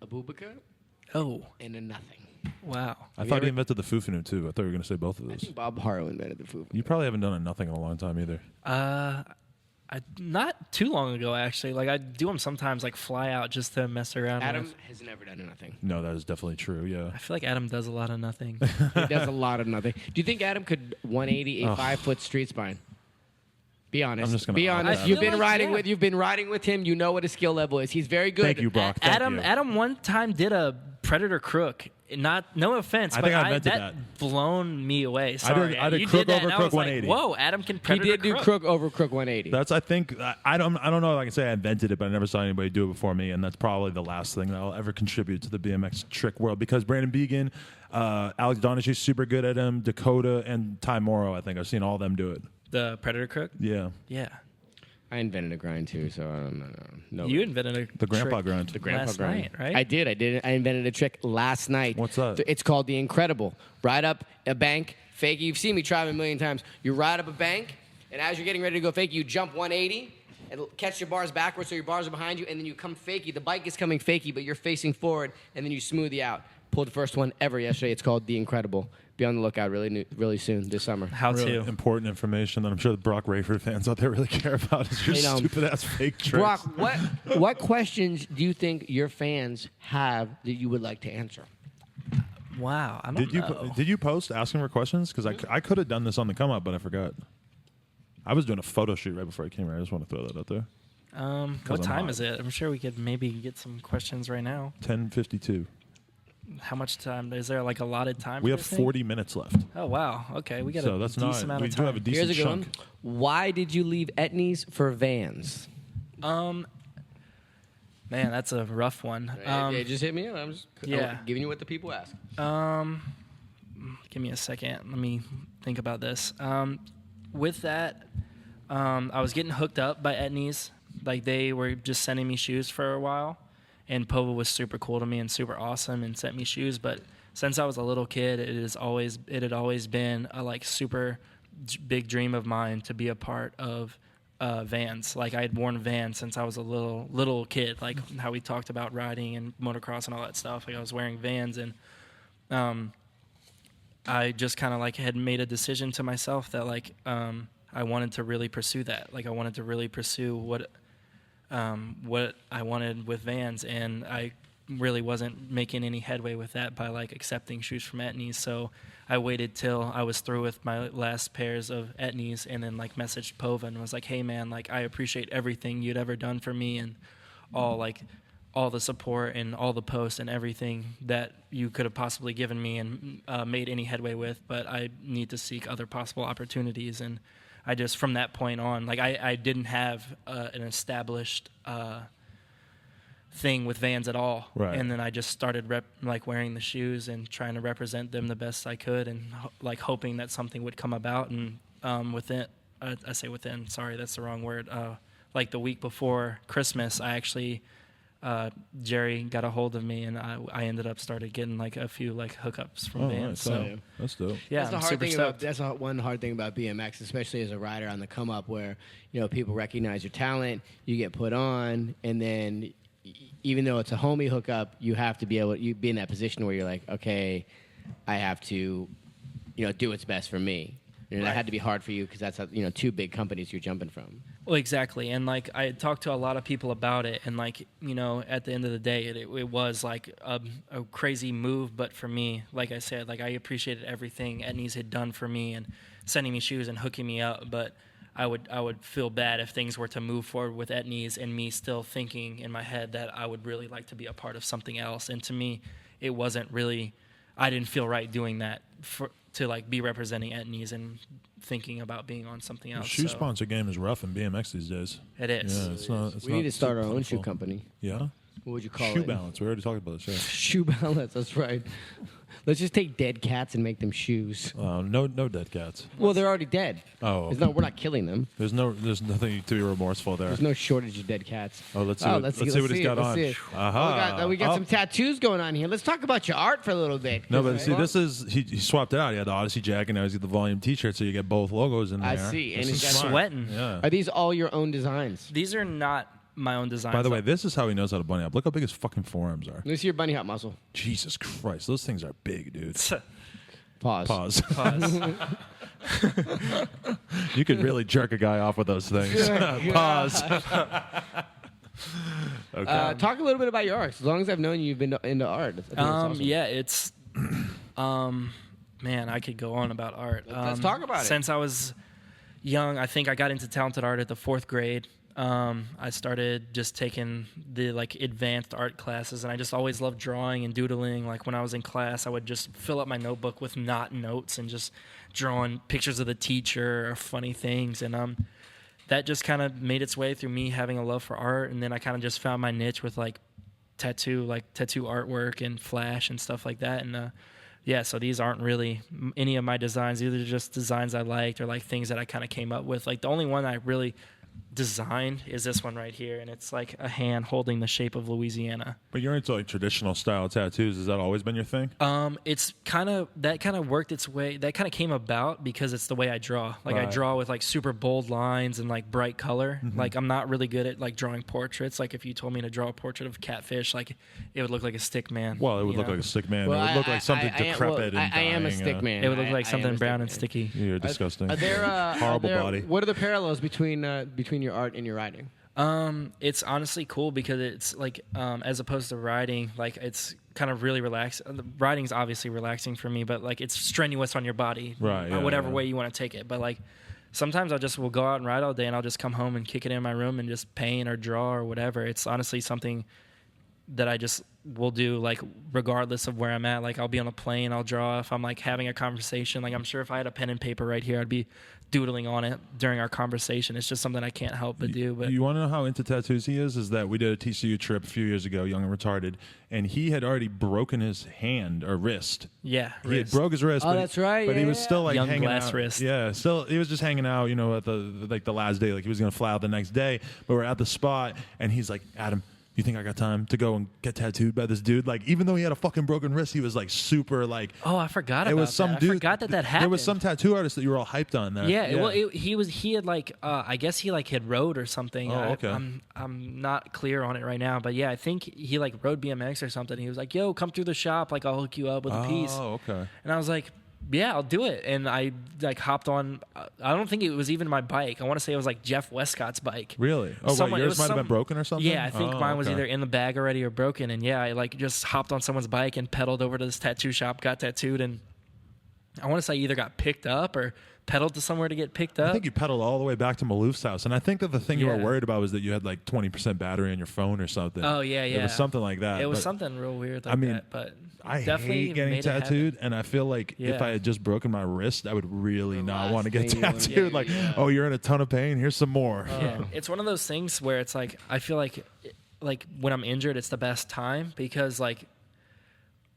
a boobica Oh, and a nothing. wow. I Have you thought ever- he invented the Fufanu too. I thought you were going to say both of I those. think Bob Harrow invented the foo. You probably haven't done a nothing in a long time either. Not too long ago, actually. Like I do them sometimes, like fly out just to mess around Adam with. has never done nothing. No, that is definitely true. Yeah. I feel like Adam does a lot of nothing. He does a lot of nothing. Do you think Adam could 180 a 5-foot street spine? Be honest. I'm just gonna Be opt honest. out. You've I feel been like, riding yeah. with. You've been riding with him. You know what his skill level is. He's very good. Thank you, Brock. Thank Adam you. Adam one time did a Predator crook. No offense, I but think I invented that. blown me away. Sorry, I did you crook did that, over and I crook was like, 180. whoa, Adam can He Predator did do crook. crook over crook 180. That's I think I don't know if I can say I invented it, but I never saw anybody do it before me, and that's probably the last thing that I'll ever contribute to the BMX trick world because Brandon Began, Alex Donahue super good at him, Dakota and Ty Morrow. I think I've seen all of them do it. The Predator Crook? Yeah. Yeah. I invented a grind too, so I don't know. No. You invented The grandpa trick grind. The grandpa last grind. night, right? I did. I invented a trick last night. What's that? It's called the Incredible. Ride up a bank, fake. You've seen me try it a million times. You ride up a bank, and as you're getting ready to go fake, you jump 180 and catch your bars backwards, so your bars are behind you, and then you come fakey. The bike is coming fakey, but you're facing forward, and then you smoothie out. Pulled the first one ever yesterday. It's called the Incredible. Be on the lookout really soon this summer. How Really to. important information that I'm sure the Broc Raiford fans out there really care about is your stupid ass fake tricks. Brock, what questions do you think your fans have that you would like to answer? Wow. I don't know. Did you post asking for questions? Because I could have done this on the come up, but I forgot. I was doing a photo shoot right before I came here. I just want to throw that out there. What I'm time hot. is it? I'm sure we could maybe get some questions right now. 10:52. How much time? Is there like allotted time? We for have this thing? 40 minutes left. Oh, wow. Okay. We got So a that's decent not. amount We of do time. have a decent Here's a good one. chunk. Why did you leave Etnies for Vans? Man, that's a rough one. Yeah, just hit me up. I'm just yeah. giving you what the people ask. Give me a second. Let me think about this. With that, I was getting hooked up by etnies. Like, they were just sending me shoes for a while, and Pova was super cool to me and super awesome and sent me shoes. But since I was a little kid, it had always been a like super big dream of mine to be a part of Vans. Like, I had worn Vans since I was a little kid. Like how we talked about riding and motocross and all that stuff. Like, I was wearing Vans, and I just kind of like had made a decision to myself that like I wanted to really pursue that. Like, I wanted to really pursue what I wanted with Vans, and I really wasn't making any headway with that by like accepting shoes from etnies. So I waited till I was through with my last pairs of etnies, and then like messaged Pova and was like, hey man, like, I appreciate everything you'd ever done for me, and all the support and all the posts and everything that you could have possibly given me and made any headway with, but I need to seek other possible opportunities. And I just, from that point on, like, I didn't have an established thing with Vans at all. Right. And then I just started wearing the shoes and trying to represent them the best I could, and like hoping that something would come about. And I say within, sorry, that's the wrong word. Like the week before Christmas, I actually, Jerry got a hold of me, and I ended up started getting like a few like hookups from Vans. Nice. So That's dope. yeah, that's the I'm hard super thing stoked. that's one hard thing about BMX, especially as a rider on the come up, where people recognize your talent, you get put on, and then even though it's a homie hookup, you have to be able to be in that position where you're like, okay, I have to, do what's best for me. And that had to be hard for you because that's two big companies you're jumping from. Well, exactly. And like, I talked to a lot of people about it, and like, at the end of the day, it was like a crazy move. But for me, like I said, like, I appreciated everything etnies had done for me and sending me shoes and hooking me up. But I would feel bad if things were to move forward with etnies and me still thinking in my head that I would really like to be a part of something else. And to me, it wasn't really, I didn't feel right doing that to like be representing etnies and thinking about being on something else. Shoe sponsor game is rough in BMX these days. It is. Yeah, it's not. We need to start our own shoe plentiful. company. Yeah. What would you call Shoe it? balance. We already talked about this. Yeah. Shoe balance. That's right. Let's just take dead cats and make them shoes. No dead cats. Well, they're already dead. Oh, It's not, we're not killing them. There's nothing to be remorseful there. There's no shortage of dead cats. Oh, let's see what he's got on. We got some tattoos going on here. Let's talk about your art for a little bit. No, but see, this is he swapped it out. He had the Odyssey jacket, and now he's got the Volume T-shirt, so you get both logos in there. I see, and This he's is got smart. sweating. Yeah. Are these all your own designs? These are not my own designs. By the way, this is how he knows how to bunny up. Look how big his fucking forearms are. Let me see your bunny hop muscle. Jesus Christ, those things are big, dude. Pause. Pause. You could really jerk a guy off with those things. Pause. Okay. Talk a little bit about your art. As long as I've known you, you've been into art. I think that's awesome. Yeah, it's man, I could go on about art. Let's talk about it. Since I was young, I think I got into talented art at the 4th grade. I started just taking the like advanced art classes, and I just always loved drawing and doodling. Like, when I was in class, I would just fill up my notebook with notes and just drawing pictures of the teacher or funny things. And that just kind of made its way through me having a love for art. And then I kind of just found my niche with like tattoo artwork and flash and stuff like that. And yeah, so these aren't really any of my designs. These are just designs I liked or like things that I kind of came up with. Like the only one I really designed is this one right here, and it's like a hand holding the shape of Louisiana. But you're into like traditional style tattoos. Has that always been your thing? It's kind of worked its way. That kind of came about because it's the way I draw. Like I draw with like super bold lines and like bright color. Like I'm not really good at like drawing portraits. Like if you told me to draw a portrait of Catfish, like it would look like a stick man. Well, it would look like a stick man. Well, it would look like something decrepit and I am a dying, stick man. It would look like something brown and man. sticky. You're disgusting. Are there, Horrible body. What are the parallels between your art and your writing? It's honestly cool because it's like as opposed to writing, like it's kind of really relaxed. The writing's obviously relaxing for me, but like it's strenuous on your body, right? Or whatever way you want to take it. But like sometimes will go out and write all day, and I'll just come home and kick it in my room and just paint or draw or whatever. It's honestly something that I just will do, like regardless of where I'm at. Like I'll be on a plane, I'll draw. If I'm like having a conversation, like I'm sure if I had a pen and paper right here, I'd be doodling on it during our conversation. It's just something I can't help but do. But you want to know how into tattoos he is? Is that we did a TCU trip a few years ago, Young and Retarded, and he had already broken his hand or wrist. Yeah, He had broke his wrist. Oh, but that's right. But he was still like Young hanging glass out. wrist. Yeah, still he was just hanging out. You know, at the last day, like he was gonna fly out the next day. But we're at the spot, and he's like, Adam, you think I got time to go and get tattooed by this dude? Like, even though he had a fucking broken wrist, he was like super like. Oh, I forgot about it was some that. dude. I forgot that happened. There was some tattoo artist that you were all hyped on. That, yeah. Well, he had like I guess he like had rode or something. Oh, okay. I'm not clear on it right now, but yeah, I think he like rode BMX or something. He was like, "Yo, come through the shop. Like, I'll hook you up with a piece." Oh, okay. And I was like, yeah, I'll do it. And I like hopped on. I don't think it was even my bike. I want to say it was like Jeff Westcott's bike. Really? Oh, Someone- wait, it yours was might have some- been broken or something? Yeah, I think Oh, mine was okay. either in the bag already or broken. And yeah, I like just hopped on someone's bike and pedaled over to this tattoo shop, got tattooed, and I want to say I either got picked up or pedaled to somewhere to get picked up. I think you pedaled all the way back to Malouf's house, and I think that the thing you were Yeah. worried about was that you had like 20% battery in your phone or something. Oh yeah, yeah. It was something like that. It was but something real weird like I mean, that, but I definitely hate getting made it happen. tattooed, and I feel like if Yeah. I had just broken my wrist, I would really not last want to get thing you wanna tattooed. get, Like, yeah. oh, you're in a ton of pain. Here's some more. Yeah, it's one of those things where it's like I feel like when I'm injured, it's the best time because like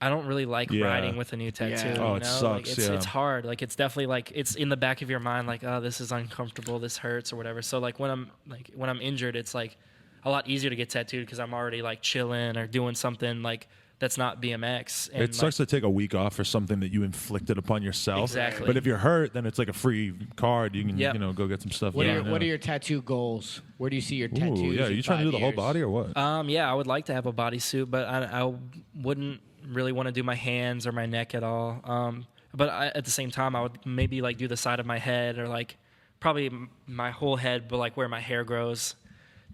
I don't really like Yeah. riding with a new tattoo. Yeah. Oh, you it know? sucks, Like, yeah. it's hard. Like it's definitely like it's in the back of your mind. Like oh, this is uncomfortable. This hurts or whatever. So like when I'm injured, it's like a lot easier to get tattooed because I'm already like chilling or doing something like that's not BMX. And It sucks to take a week off for something that you inflicted upon yourself. Exactly. But if you're hurt, then it's like a free card. You can, Yep. go get some stuff. What done, are your tattoo goals? Where do you see your tattoos? Ooh, yeah, in you trying to do 5 the whole years? body or what? Yeah, I would like to have a bodysuit, but I wouldn't really want to do my hands or my neck at all. But at the same time, I would maybe like do the side of my head or like probably my whole head, but like where my hair grows.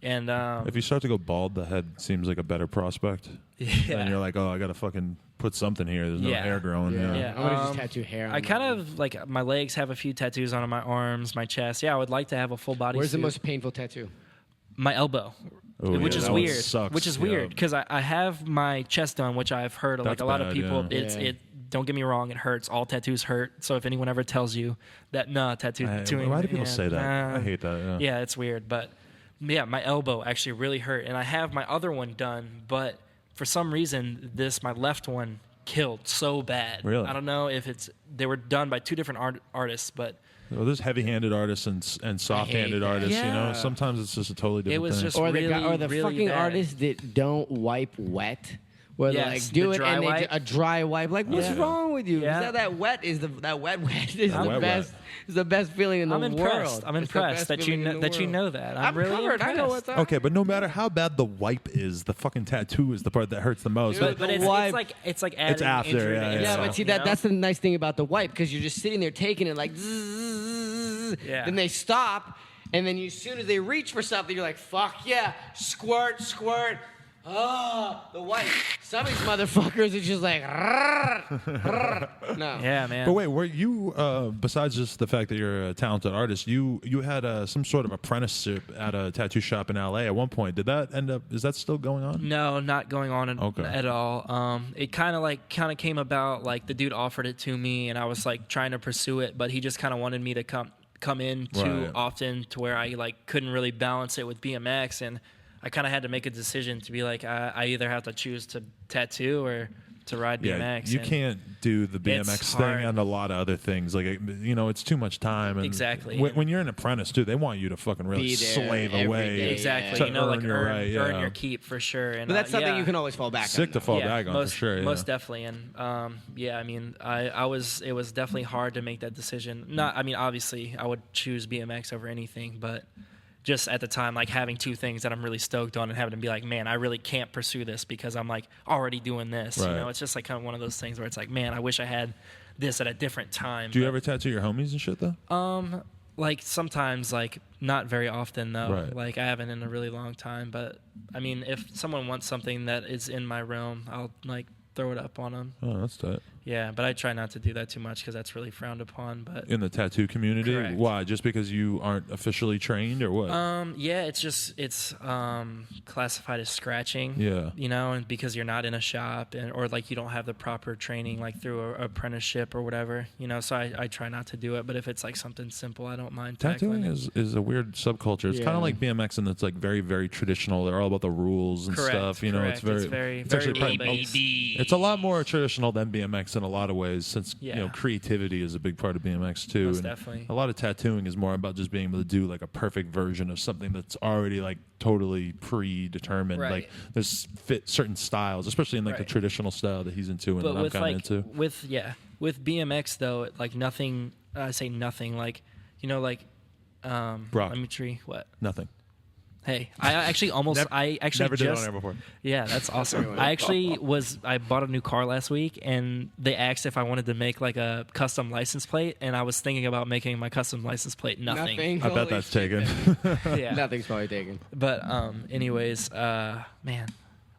And If you start to go bald, the head seems like a better prospect. yeah, And you're like, oh, I got to fucking put something here. There's no Yeah. hair growing. Yeah. Yeah. I'm gonna just tattoo hair. On I kind my- of like my legs have a few tattoos on my arms, my chest. Yeah, I would like to have a full body. Where's the suit. most painful tattoo? My elbow, Oh, which yeah, is that one weird. sucks, Which is yeah. weird because I have my chest done, which I've heard like That's a lot of bad, people. yeah. It's Yeah. it. Don't get me wrong, it hurts. All tattoos hurt. So if anyone ever tells you that tattooing, Why do people yeah, say that? I hate that. Yeah. Yeah, it's weird, but yeah, my elbow actually really hurt, and I have my other one done, but for some reason, my left one killed so bad. Really? I don't know if they were done by two different artists, but Well, there's heavy-handed artists and soft-handed that. artists. You know, Yeah. sometimes it's just a totally different It was thing. just Or really, the really fucking bad. artists that don't wipe wet. Where they Yes, like do the it dry and wipe. a dry wipe. Like, what's Yeah. wrong with you? Yeah. That wet is the wet is I'm the wet best. Is the best feeling in the I'm world. impressed. I'm It's the impressed best that you feeling in know, the that you world. know that. I'm really covered. I know what's impressed. up. Okay, but no matter how bad the wipe is, the fucking tattoo is the part that hurts the most. Dude, But the it's wipe- like adding after, injury yeah, to yeah. Yeah, insult, but see you that know? that's the nice thing about the wipe because you're just sitting there taking it like zzz, Yeah. then they stop and then as soon as they reach for something you're like fuck yeah, squirt squirt. Oh, the wipe. Some of these motherfuckers is just like no. Yeah, man. But wait, were you besides just the fact that you're a talented artist, you had some sort of apprenticeship at a tattoo shop in LA at one point. Did that end up? Is that still going on? No, not going on Okay. at all. It kind of came about like the dude offered it to me, and I was like trying to pursue it, but he just kind of wanted me to come in too Right. often to where I like couldn't really balance it with BMX, and I kind of had to make a decision to be like I either have to choose to tattoo or to ride BMX. You can't do the BMX thing and a lot of other things. Like, it's too much time. And exactly. When you're an apprentice, too, they want you to fucking really slave away. Exactly. Earn your keep for sure. And, but that's something you can always fall back on. Sick to fall back on, for sure. Most definitely. And, it was definitely hard to make that decision. Obviously, I would choose BMX over anything, but just at the time, like having two things that I'm really stoked on and having to be like, man, I really can't pursue this because I'm like already doing this. Right. It's just like kind of one of those things where it's like, man, I wish I had this at a different time. Do you ever tattoo your homies and shit though? Like sometimes, like not very often though. Right. Like I haven't in a really long time. But I mean, if someone wants something that is in my realm, I'll like throw it up on them. Oh, that's tight. Yeah, but I try not to do that too much because that's really frowned upon. But in the tattoo community, correct. Why? Just because you aren't officially trained, or what? Yeah, it's classified as scratching. Yeah, and because you're not in a shop or like you don't have the proper training like through an apprenticeship or whatever. So I try not to do it. But if it's like something simple, I don't mind. Tattooing is a weird subculture. It's kind of like BMX, and it's like very, very traditional. They're all about the rules and stuff. Correct. It's very ABD. It's a lot more traditional than BMX in a lot of ways, since creativity is a big part of BMX too. Most and definitely. A lot of tattooing is more about just being able to do like a perfect version of something that's already like totally predetermined. Right. Like there's certain styles, especially in like the traditional style that he's into and that I'm kind of into. With BMX though, like nothing. I say nothing. Like Broc. What? Nothing. Hey, I actually never did it on air before. Yeah, that's awesome. I bought a new car last week, and they asked if I wanted to make like a custom license plate, and I was thinking about making my custom license plate. Nothing. I bet that's taken. Yeah. Nothing's probably taken. But anyways, man,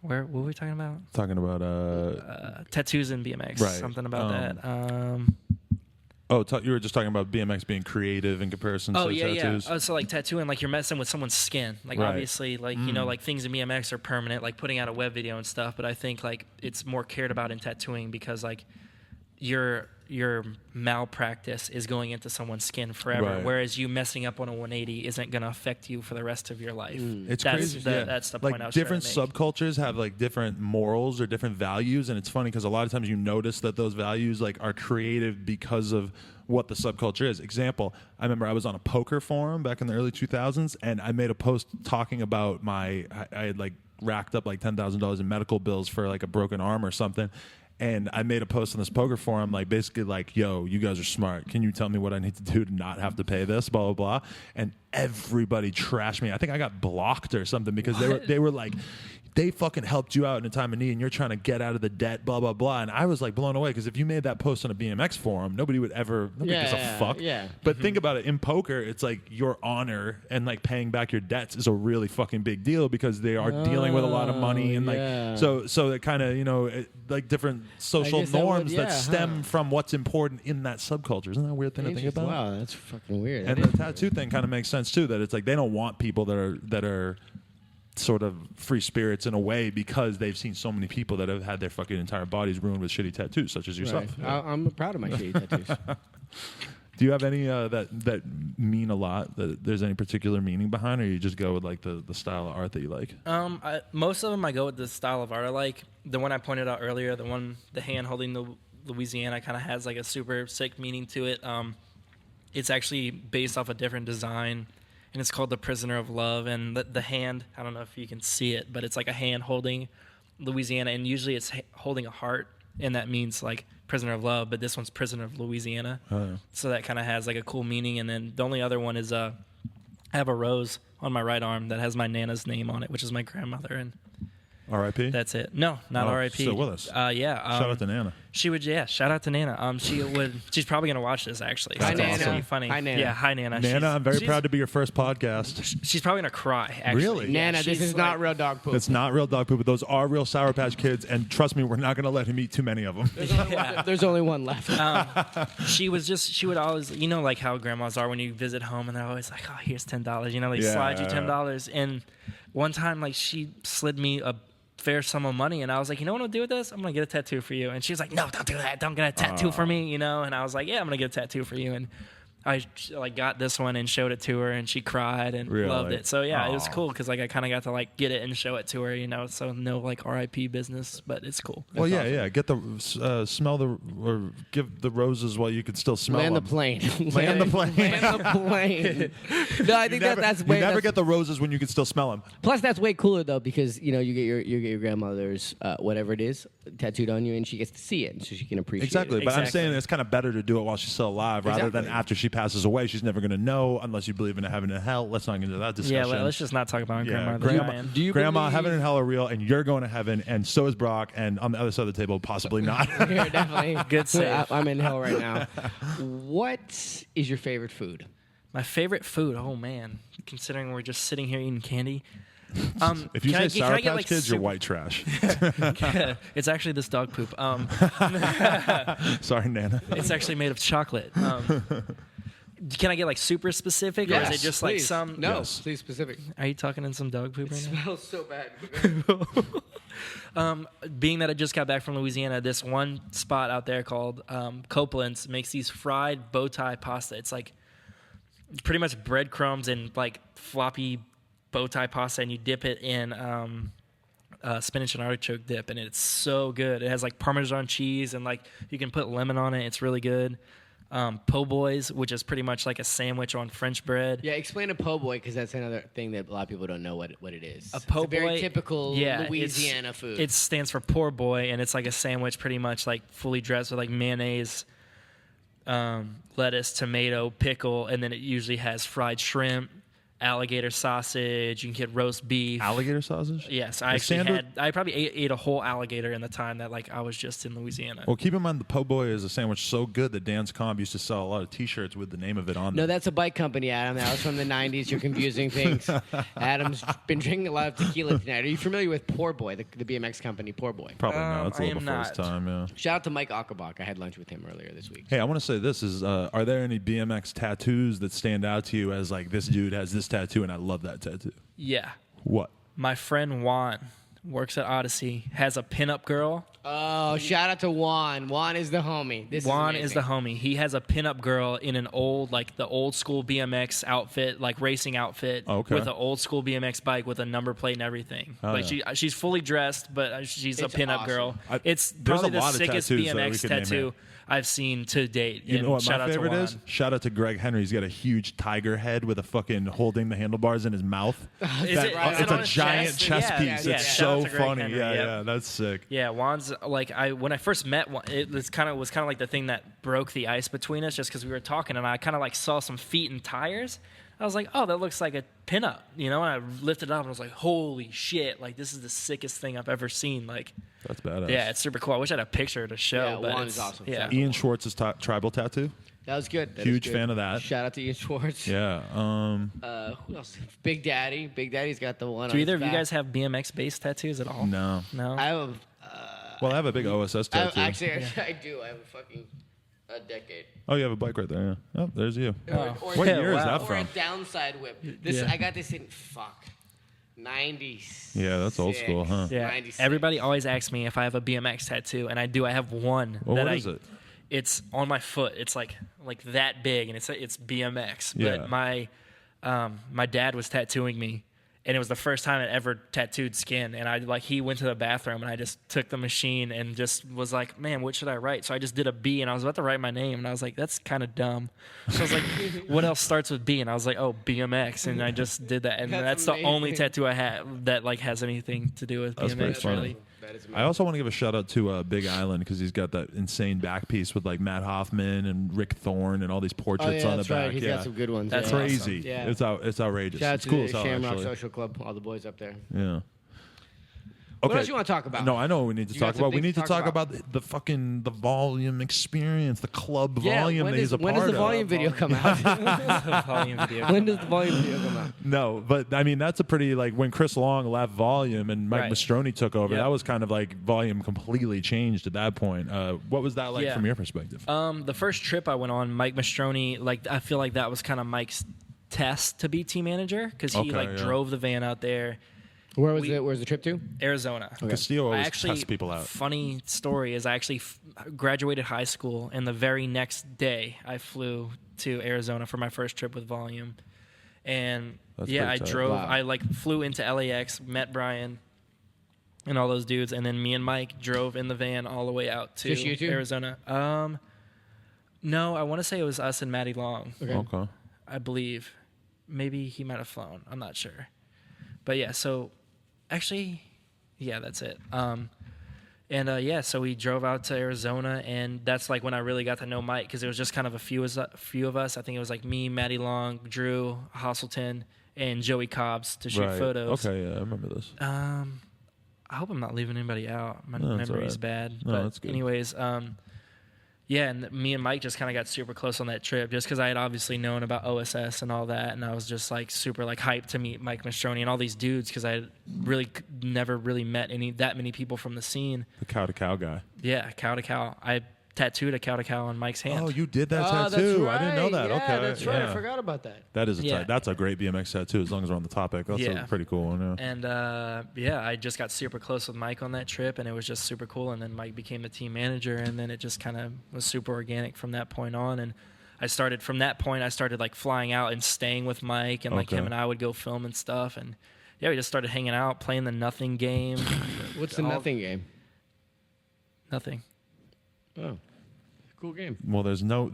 what were we talking about? Talking about tattoos and BMX. Right. Something about that. You were just talking about BMX being creative in comparison to tattoos. Oh, so like tattooing, like you're messing with someone's skin. Like obviously, like like things in BMX are permanent, like putting out a web video and stuff. But I think like it's more cared about in tattooing because like your malpractice is going into someone's skin forever, whereas you messing up on a 180 isn't going to affect you for the rest of your life. It's crazy. That's the point I was different trying to make. subcultures have like different morals or different values, and it's funny because a lot of times you notice that those values like are creative because of what the subculture is. Example, I remember I was on a poker forum back in the early 2000s, and I made a post talking about I had like racked up like $10,000 in medical bills for like a broken arm or something. And I made a post on this poker forum, like basically like, yo, you guys are smart. Can you tell me what I need to do to not have to pay this, blah, blah, blah. And everybody trashed me. I think I got blocked or something because they were like, they fucking helped you out in a time of need and you're trying to get out of the debt, blah, blah, blah. And I was like blown away because if you made that post on a BMX forum, nobody gives a fuck. Yeah. But think about it. In poker, it's like your honor and like paying back your debts is a really fucking big deal because they are dealing with a lot of money. And like, so it kind of, like different social norms that stem from what's important in that subculture. Isn't that a weird thing to think about? Wow, that's fucking weird. And the tattoo thing kind of makes sense too, that it's like they don't want people that are sort of free spirits in a way because they've seen so many people that have had their fucking entire bodies ruined with shitty tattoos, such as yourself. Right. I'm proud of my shitty tattoos. Do you have any that mean a lot, that there's any particular meaning behind, or you just go with like the style of art that you like? Most of them I go with the style of art I like. The one I pointed out earlier, the hand holding the Louisiana kind of has like a super sick meaning to it. It's actually based off a different design, and it's called the Prisoner of Love. And the hand, I don't know if you can see it, but it's like a hand holding Louisiana, and usually it's holding a heart, and that means like Prisoner of Love, but this one's Prisoner of Louisiana. So that kind of has like a cool meaning. And then the only other one is I have a rose on my right arm that has my Nana's name on it, which is my grandmother. And R.I.P.? That's it. No, not R.I.P. Still with us. Yeah. Shout out to Nana. She would, shout out to Nana. She's probably going to watch this, actually. Hi, So Nana. it's gonna be funny. Hi, Nana. Yeah, hi, Nana. Nana, I'm very proud to be your first podcast. She's probably going to cry, actually. Really? Yeah, Nana, this is not real dog poop. It's not real dog poop, but those are real Sour Patch Kids, and trust me, we're not going to let him eat too many of them. There's only one left. She would always, like how grandmas are when you visit home, and they're always like, oh, here's $10. They slide you $10. And one time, like, she slid me a fair sum of money, and I was like, you know what I'll do with this? I'm gonna get a tattoo for you. And she was like, no, don't do that, don't get a tattoo for me, And I was like, yeah, I'm gonna get a tattoo for you. And I like got this one and showed it to her, and she cried and loved it. So yeah, it was cool because like I kind of got to like get it and show it to her, you know. So no like RIP business, but it's cool. Well, yeah. Get the smell the or give the roses while you can still smell Land them. the plane. Land the plane. Land the plane. No, I think that's way. You never get the roses when you can still smell them. Plus, that's way cooler though because you know you get your grandmother's whatever it is tattooed on you, and she gets to see it, so she can appreciate Exactly, it. but I'm saying it's kind of better to do it while she's still alive rather than after she passes away. She's never going to know unless you believe in heaven and hell. Let's not get into that discussion. Yeah, let's just not talk about grandma. Grandma, heaven and hell are real, and you're going to heaven, and so is Brock, and on the other side of the table, possibly not. You're definitely good save. I'm in hell right now. What is your favorite food? My favorite food? Oh man, considering we're just sitting here eating candy. If you say Sour Patch Kids, you're white trash. It's actually this dog poop. Sorry, Nana. It's actually made of chocolate. Can I get like super specific, or is it just like some? No, please specific. Are you talking in some dog poop right now? Smells so bad. Being that I just got back from Louisiana, this one spot out there called Copeland's makes these fried bow tie pasta. It's like pretty much breadcrumbs and like floppy bow tie pasta, and you dip it in spinach and artichoke dip, and it's so good. It has like Parmesan cheese, and like you can put lemon on it. It's really good. Po' boys, which is pretty much like a sandwich on French bread. Yeah, explain a po' boy because that's another thing that a lot of people don't know what it is. A po' boy, it's a very typical Louisiana food. It stands for poor boy, and it's like a sandwich, pretty much like fully dressed with like mayonnaise, lettuce, tomato, pickle, and then it usually has fried shrimp, alligator sausage. You can get roast beef. Alligator sausage? Yes, I probably ate a whole alligator in the time that like I was just in Louisiana. Well, keep in mind the po' boy is a sandwich so good that Dan's Comp used to sell a lot of T-shirts with the name of it on them. No, that's a bike company, Adam. That was from the 90s. You're confusing things. Adam's been drinking a lot of tequila tonight. Are you familiar with Poor Boy, the BMX company Poor Boy? Probably not. That's a little before not. his time, yeah. Shout out to Mike Ackerbach. I had lunch with him earlier this week. Hey, I want to say this is, are there any BMX tattoos that stand out to you as like this dude has this tattoo and I love that tattoo? Yeah. What? My friend Juan works at Odyssey, has a pinup girl. Oh, shout out to Juan. Juan is the homie. Juan is the homie. He has a pinup girl in an old, like the old school BMX outfit, like racing outfit, with an old school BMX bike with a number plate and everything. She's fully dressed, but she's a pinup awesome. girl. It's probably the sickest BMX tattoo I've seen to date. You know what shout my out favorite to is? Shout out to Greg Henry. He's got a huge tiger head with a fucking holding the handlebars in his mouth. It's a giant chess piece. It's so funny. Henry, yeah, that's sick. Yeah, Juan's like when I first met Juan, it was kind of like the thing that broke the ice between us, just because we were talking, and I kind of like saw some feet and tires. I was like, oh, that looks like a pinup, you know? And I lifted it up and I was like, holy shit, like this is the sickest thing I've ever seen. Like, that's badass. Yeah, it's super cool. I wish I had a picture to show. Yeah, but Juan's awesome. Yeah. Ian Schwartz's tribal tattoo. That was good. Huge fan of that. Shout out to Ian Schwartz. Yeah. Who else? Big Daddy. Big Daddy's got the one. Do either of you guys have BMX-based tattoos at all? No. I have Well, I have a big OSS tattoo. Actually, I do. I have a decade. Oh, you have a bike right there. Yeah. Oh, there's you. Or What year is that or from? a downside whip. I got this in 90s. Yeah, that's old school, huh? Yeah. 96. Everybody always asks me if I have a BMX tattoo, and I do. I have one. Well, what is it? It's on my foot. It's like that big, and it's BMX. But Yeah. my dad was tattooing me, and it was the first time I ever tattooed skin. And he went to the bathroom, and I just took the machine and just was like, man, what should I write? So I just did a B, and I was about to write my name, and I was like, that's kind of dumb. So I was like, what else starts with B? And I was like, oh, BMX, and I just did that, and that's the only tattoo I have that has anything to do with That's BMX. pretty funny. Really. I also want to give a shout out to Big Island because he's got that insane back piece with like Matt Hoffman and Rick Thorne and all these portraits on the that's back. right. He's got some good ones. That's crazy. Awesome. Yeah. It's outrageous. Shout out It's to cool the as hell, Shamrock actually. Social Club, all the boys up there. Yeah. What else you want to talk about? No, I know what we need to You talk got some about. We things need to to talk talk about the volume experience, the club volume that he's a part when of. does the volume video come out? Volume video. When does the volume video come out? No, but I mean that's a pretty like when Chris Long left Volume and Mike Right. Mastroni took over. Yep. That was kind of like Volume completely changed at that point. What was that like Yeah. from your perspective? The first trip I went on, Mike Mastroni, I feel like that was kind of Mike's test to be team manager because he drove the van out there, Where was it? Where's the trip to? Arizona. Castillo I always actually, tests people out. funny story is I actually graduated high school, and the very next day I flew to Arizona for my first trip with Volume. And That's I pretty tight. drove. Wow. I like flew into LAX, met Brian and all those dudes, and then me and Mike drove in the van all the way out to Just you two? Arizona. No, I want to say it was us and Matty Long. Okay. I believe. Maybe he might have flown. I'm not sure. But yeah, so actually, yeah, that's it. So we drove out to Arizona, and that's like when I really got to know Mike, because it was just kind of a few of us. I think it was like me, Matty Long, Drew Hostleton, and Joey Cobbs to shoot photos. Okay, yeah, I remember this. I hope I'm not leaving anybody out. My No, that's memory's all right. bad. No, but that's good. anyways, and me and Mike just kind of got super close on that trip, just because I had obviously known about OSS and all that, and I was just like super like hyped to meet Mike Mastroni and all these dudes, because I had really never really met that many people from the scene. The cow to cow guy. Yeah, cow to cow. I tattooed a cow to cow on Mike's hand. Oh, you did that That's tattoo? right. I didn't know that. Yeah, Okay, that's right. yeah. I forgot about that. That is Yeah. that's a great BMX tattoo. As long as we're on the topic, that's a pretty cool one. Yeah. And I just got super close with Mike on that trip, and it was just super cool. And then Mike became the team manager, and then it just kind of was super organic from that point on. And I started like flying out and staying with Mike, and like him and I would go film and stuff. And yeah, we just started hanging out, playing the nothing game. What's the nothing game? Nothing. Oh, cool game. Well, there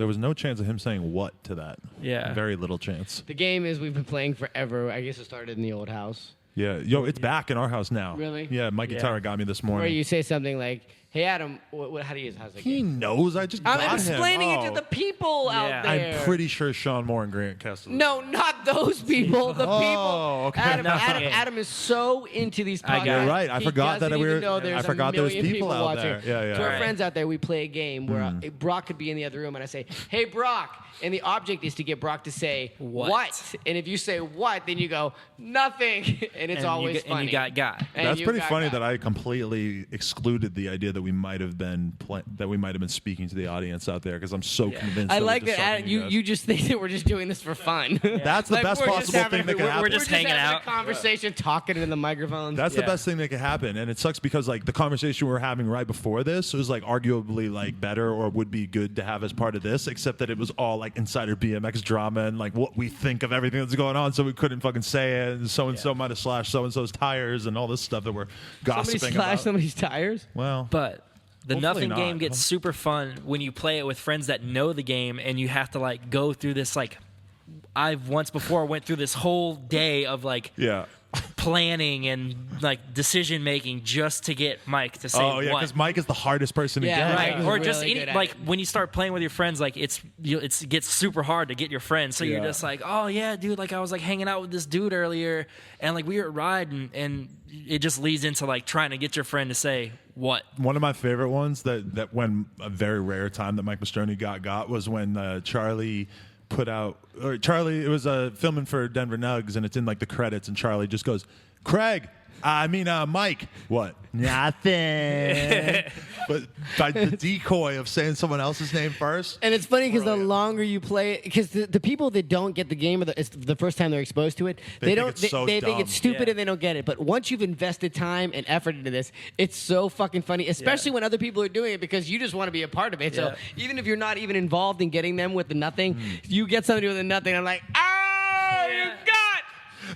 was no chance of him saying what to that. Yeah. Very little chance. The game is we've been playing forever. I guess it started in the old house. Yeah. Yo, it's back in our house now. Really? Yeah, Mikey Tyra got me this morning. Where you say something like, "Hey Adam, how do you use how's that He game?" knows. I just got I'm explaining him. it to the people out there. I'm pretty sure Sean Moore and Grant Kessler. No, not those people. The people. okay. Adam is so into these podcasts. got it. You're right. I he forgot that doesn't we were. even know there's I forgot a there was million people out watching. there. Yeah, yeah. To our Right. friends out there, we play a game where Brock could be in the other room, and I say, "Hey, Brock," and the object is to get Brock to say What? And if you say what, then you go nothing, and it's always funny. And you got. And That's you pretty got funny got. that I completely excluded the idea that we might have been speaking to the audience out there, because I'm so convinced. I we're like just that talking to Adam, guys. you just think that we're just doing this for fun. That's the Like, best we're just possible having- thing that can happen. we're just hanging having out. a conversation, talking into the microphones. That's the best thing that could happen, and it sucks because like the conversation we were having right before this was like arguably like better or would be good to have as part of this, except that it was all like insider BMX drama and like what we think of everything that's going on, so we couldn't fucking say it. And so and so might have slashed so and so's tires and all this stuff that we're gossiping Somebody about. slashed somebody's tires. Well, But the Hopefully nothing not. game gets super fun when you play it with friends that know the game, and you have to like go through this like I've once before went through this whole day of like yeah. planning and like decision making just to get Mike to say Oh yeah, what. because Mike is the hardest person to Yeah, get. right. Right, He's or really just good at like it. when you start playing with your friends, like it gets super hard to get your friends. So you're Yeah. just like, oh yeah, dude, like I was like hanging out with this dude earlier, and like we were riding, and it just leads into like trying to get your friend to say what. One of my favorite ones that when a very rare time that Mike Mastroni got was when Charlie put out it was filming for Denver Nugs, and it's in like the credits, and Charlie just goes, Mike. What? Nothing. But by the decoy of saying someone else's name first. And it's funny because the longer you play it, because the people that don't get the game, or it's the first time they're exposed to it, They think don't. it's so they think dumb. it's stupid Yeah. and they don't get it. But once you've invested time and effort into this, it's so fucking funny, especially when other people are doing it, because you just want to be a part of it. So Yeah. even if you're not even involved in getting them with the nothing, you get somebody with the nothing. I'm like, oh, you got.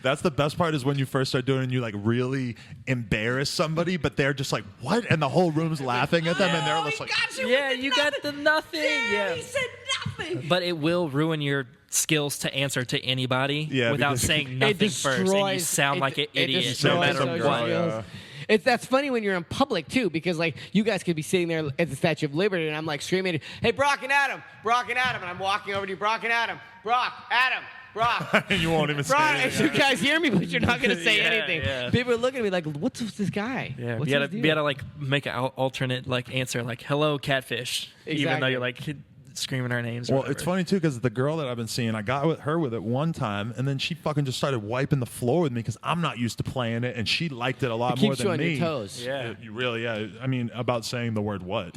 That's the best part, is when you first start doing it and you like really embarrass somebody, but they're just like, what? And the whole room's laughing at them, and they're just like, Yeah, you got the nothing. Yeah, He said nothing. but it will ruin your skills to answer to anybody Yeah, without because saying nothing first, and you sound like an idiot no matter social what. skills. That's funny when you're in public too, because like you guys could be sitting there at the Statue of Liberty, and I'm like screaming, "Hey, Brock and Adam, and I'm walking over to you, Brock, Adam, Brock. and you won't even say Brock, it. you guys hear me, but you're not going to say Yeah, anything. yeah. People are looking at me like, "What's with this guy? Yeah, What's you his gotta deal?" like make an alternate like answer, like "Hello, Catfish," even though Exactly. you're like screaming our names. Or Well, it's funny too, because the girl that I've been seeing, I got with her with it one time, and then she fucking just started wiping the floor with me because I'm not used to playing it, and she liked it a lot It more keeps than you on me. your toes. Yeah. You really, yeah. I mean, about saying the word what.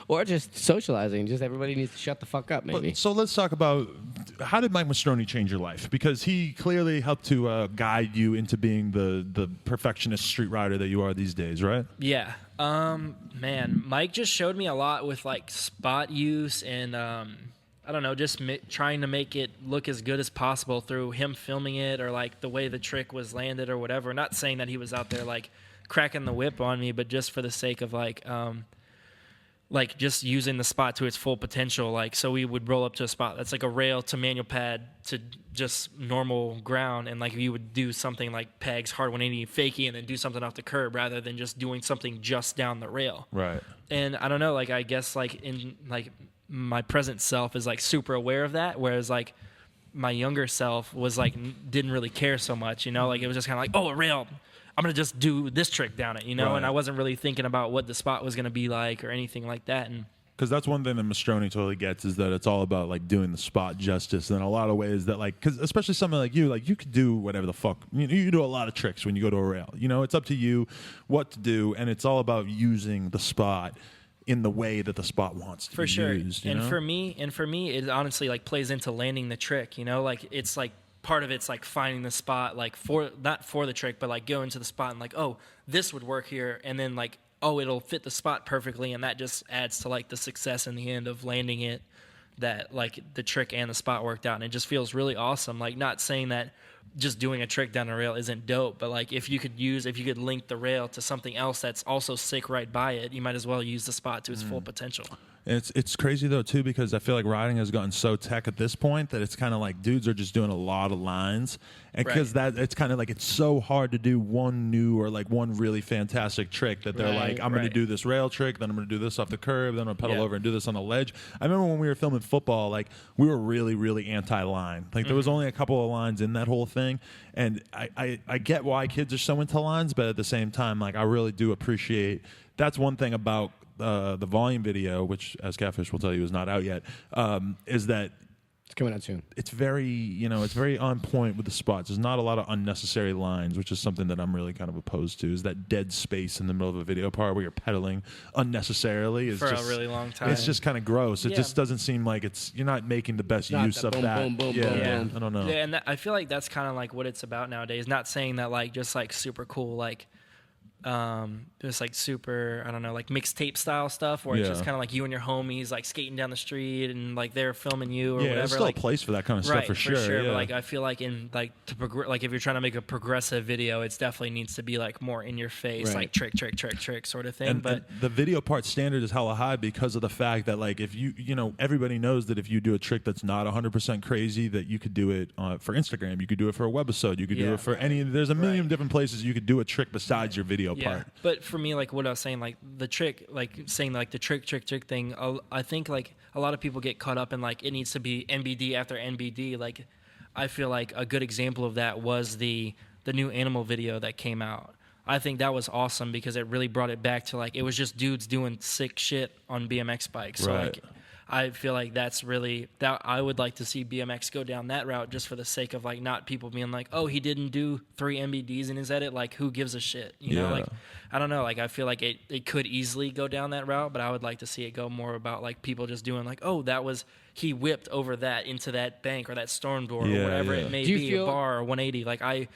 Or just socializing. Just everybody needs to shut the fuck up, maybe. So let's talk about, how did Mike Mastroni change your life? Because he clearly helped to guide you into being the perfectionist street rider that you are these days, right? Yeah. Man, Mike just showed me a lot with like spot use and I don't know, just trying to make it look as good as possible through him filming it or like the way the trick was landed or whatever. Not saying that he was out there like cracking the whip on me, but just for the sake of like just using the spot to its full potential. Like, so we would roll up to a spot that's like a rail to manual pad to just normal ground. And like, you would do something like pegs, hard 180, fakie, and then do something off the curb rather than just doing something just down the rail. Right. And I don't know, like, I guess like in like my present self is like super aware of that. Whereas like my younger self was like, didn't really care so much, you know, like it was just kind of like, oh, a rail, I'm going to just do this trick down it, you know? Right. And I wasn't really thinking about what the spot was going to be like or anything like that. And because that's one thing that Mastroni totally gets is that it's all about like doing the spot justice. And in a lot of ways that like, because especially something like you could do whatever the fuck, you do a lot of tricks when you go to a rail, you know, it's up to you what to do. And it's all about using the spot in the way that the spot wants to be used. And for me, it honestly like plays into landing the trick, you know, like it's like, part of it's like finding the spot, like not for the trick, but like going to the spot and like, oh, this would work here. And then like, oh, it'll fit the spot perfectly. And that just adds to like the success in the end of landing it, that like the trick and the spot worked out. And it just feels really awesome. Like, not saying that just doing a trick down a rail isn't dope, but like if you could link the rail to something else that's also sick right by it, you might as well use the spot to its full potential. It's crazy though too, because I feel like riding has gotten so tech at this point that it's kind of like dudes are just doing a lot of lines, and because that it's kind of like it's so hard to do one new or like one really fantastic trick that they're like, I'm going to do this rail trick, then I'm going to do this off the curb, then I'm going to pedal over and do this on the ledge. I remember when we were filming football, like we were really, really anti-line. Like there was only a couple of lines in that whole thing, and I get why kids are so into lines, but at the same time, like I really do appreciate. That's one thing about the volume video, which, as Catfish will tell you, is not out yet, is that it's coming out soon. It's very, it's very on point with the spots. There's not a lot of unnecessary lines, which is something that I'm really kind of opposed to. Is that dead space in the middle of a video part where you're pedaling unnecessarily is for just, a really long time. It's just kind of gross. It just doesn't seem like you're not making the best use of that. Boom, boom, boom. I don't know. Yeah, and I feel like that's kind of like what it's about nowadays. Not saying that like just like super cool like. Just like super, I don't know, like mixtape style stuff where it's just kind of like you and your homies like skating down the street and like they're filming you or whatever. There's still like, a place for that kind of stuff for sure. But like I feel like in like like if you're trying to make a progressive video, it definitely needs to be like more in your face, like trick sort of thing. And the video part standard is hella high because of the fact that like if everybody knows that if you do a trick that's not 100% crazy, that you could do it for Instagram, you could do it for a webisode, you could do it for there's a million different places you could do a trick besides your video part. But for me, like what I was saying, like the trick, like saying like the trick thing, I think like a lot of people get caught up in like it needs to be NBD after NBD. Like I feel like a good example of that was the new Animal video that came out. I think that was awesome because it really brought it back to like it was just dudes doing sick shit on BMX bikes. So like I feel like that's really that I would like to see BMX go down that route just for the sake of like not people being like, oh, he didn't do 3 MBDs in his edit. Like who gives a shit? You know, like I don't know. Like I feel like it could easily go down that route, but I would like to see it go more about like people just doing like, oh, that was he whipped over that into that bank or that storm door or whatever it may be, a bar or 180. Like I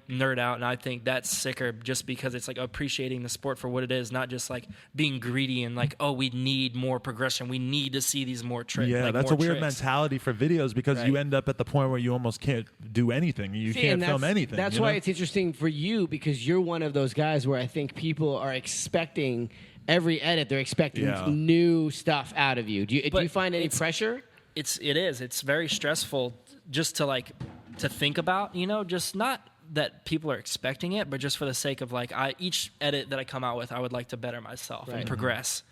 nerd out, and I think that's sicker just because it's like appreciating the sport for what it is, not just like being greedy and like, oh, we need more progression. We need to see these more tricks. Yeah, like that's more a weird tricks. mentality for videos because you end up at the point where you almost can't do anything. You can't film anything. That's why it's interesting for you because you're one of those guys where I think people are expecting every edit. They're expecting new stuff out of you. Do you find any pressure? It is. It's very stressful just to think about, just not that people are expecting it, but just for the sake of like each edit that I come out with, I would like to better myself and progress.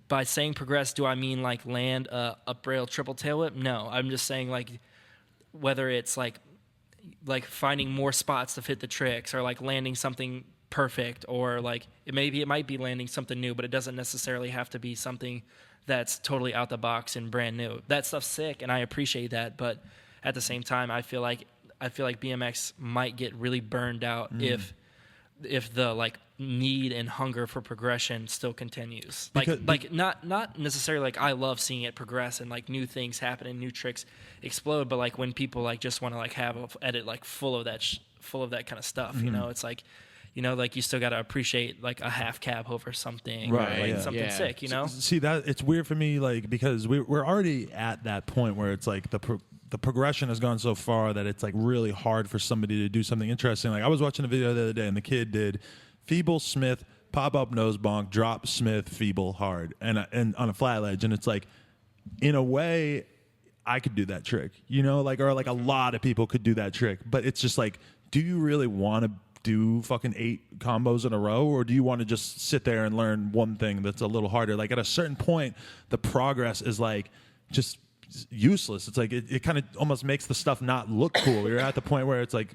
By saying progress, do I mean like land a uprail triple tail whip? No, I'm just saying like whether it's like finding more spots to fit the tricks or like landing something perfect or like it might be landing something new, but it doesn't necessarily have to be something that's totally out the box and brand new. That stuff's sick and I appreciate that, but at the same time I feel like BMX might get really burned out if if the like need and hunger for progression still continues. Because Like not necessarily like I love seeing it progress and like new things happen and new tricks explode, but like when people like just want to like have a edit like full of that kind of stuff, you know, it's like, you know, like you still got to appreciate like a half cab over something, Right, or like yeah. something sick, you know? See, that it's weird for me, like, because we're already at that point where it's like the progression has gone so far that it's like really hard for somebody to do something interesting. Like I was watching a video the other day and the kid did feeble Smith, pop up nose bonk, drop Smith, feeble hard, and on a flat ledge, and it's like, in a way, I could do that trick, you know, like, or like a lot of people could do that trick, but it's just like, do you really want to do fucking 8 combos in a row, or do you want to just sit there and learn one thing that's a little harder? Like at a certain point, the progress is like just useless. It's like it kind of almost makes the stuff not look cool. You're at the point where it's like,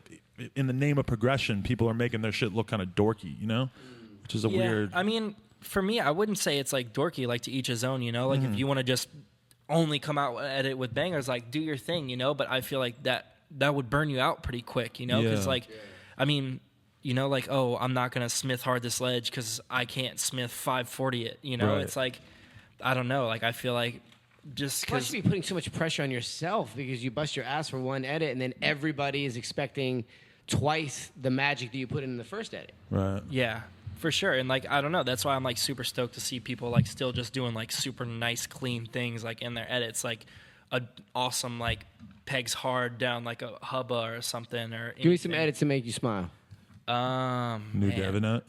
in the name of progression, people are making their shit look kind of dorky, you know, which is a weird. I mean, for me, I wouldn't say it's like dorky, like to each his own, you know, like if you want to just only come out at it with bangers, like do your thing, you know, but I feel like that would burn you out pretty quick, you know, because like, I mean, you know, like, oh, I'm not going to Smith hard this ledge because I can't Smith 540 it, you know, It's like, I don't know, like I feel like just Plus, because you'd be putting so much pressure on yourself because you bust your ass for one edit, and then everybody is expecting twice the magic that you put in the first edit. Right. Yeah, for sure. And like, I don't know. That's why I'm like super stoked to see people like still just doing like super nice, clean things like in their edits, like a awesome like pegs hard down like a hubba or something. Or Give me some edits to make you smile. New Devinet.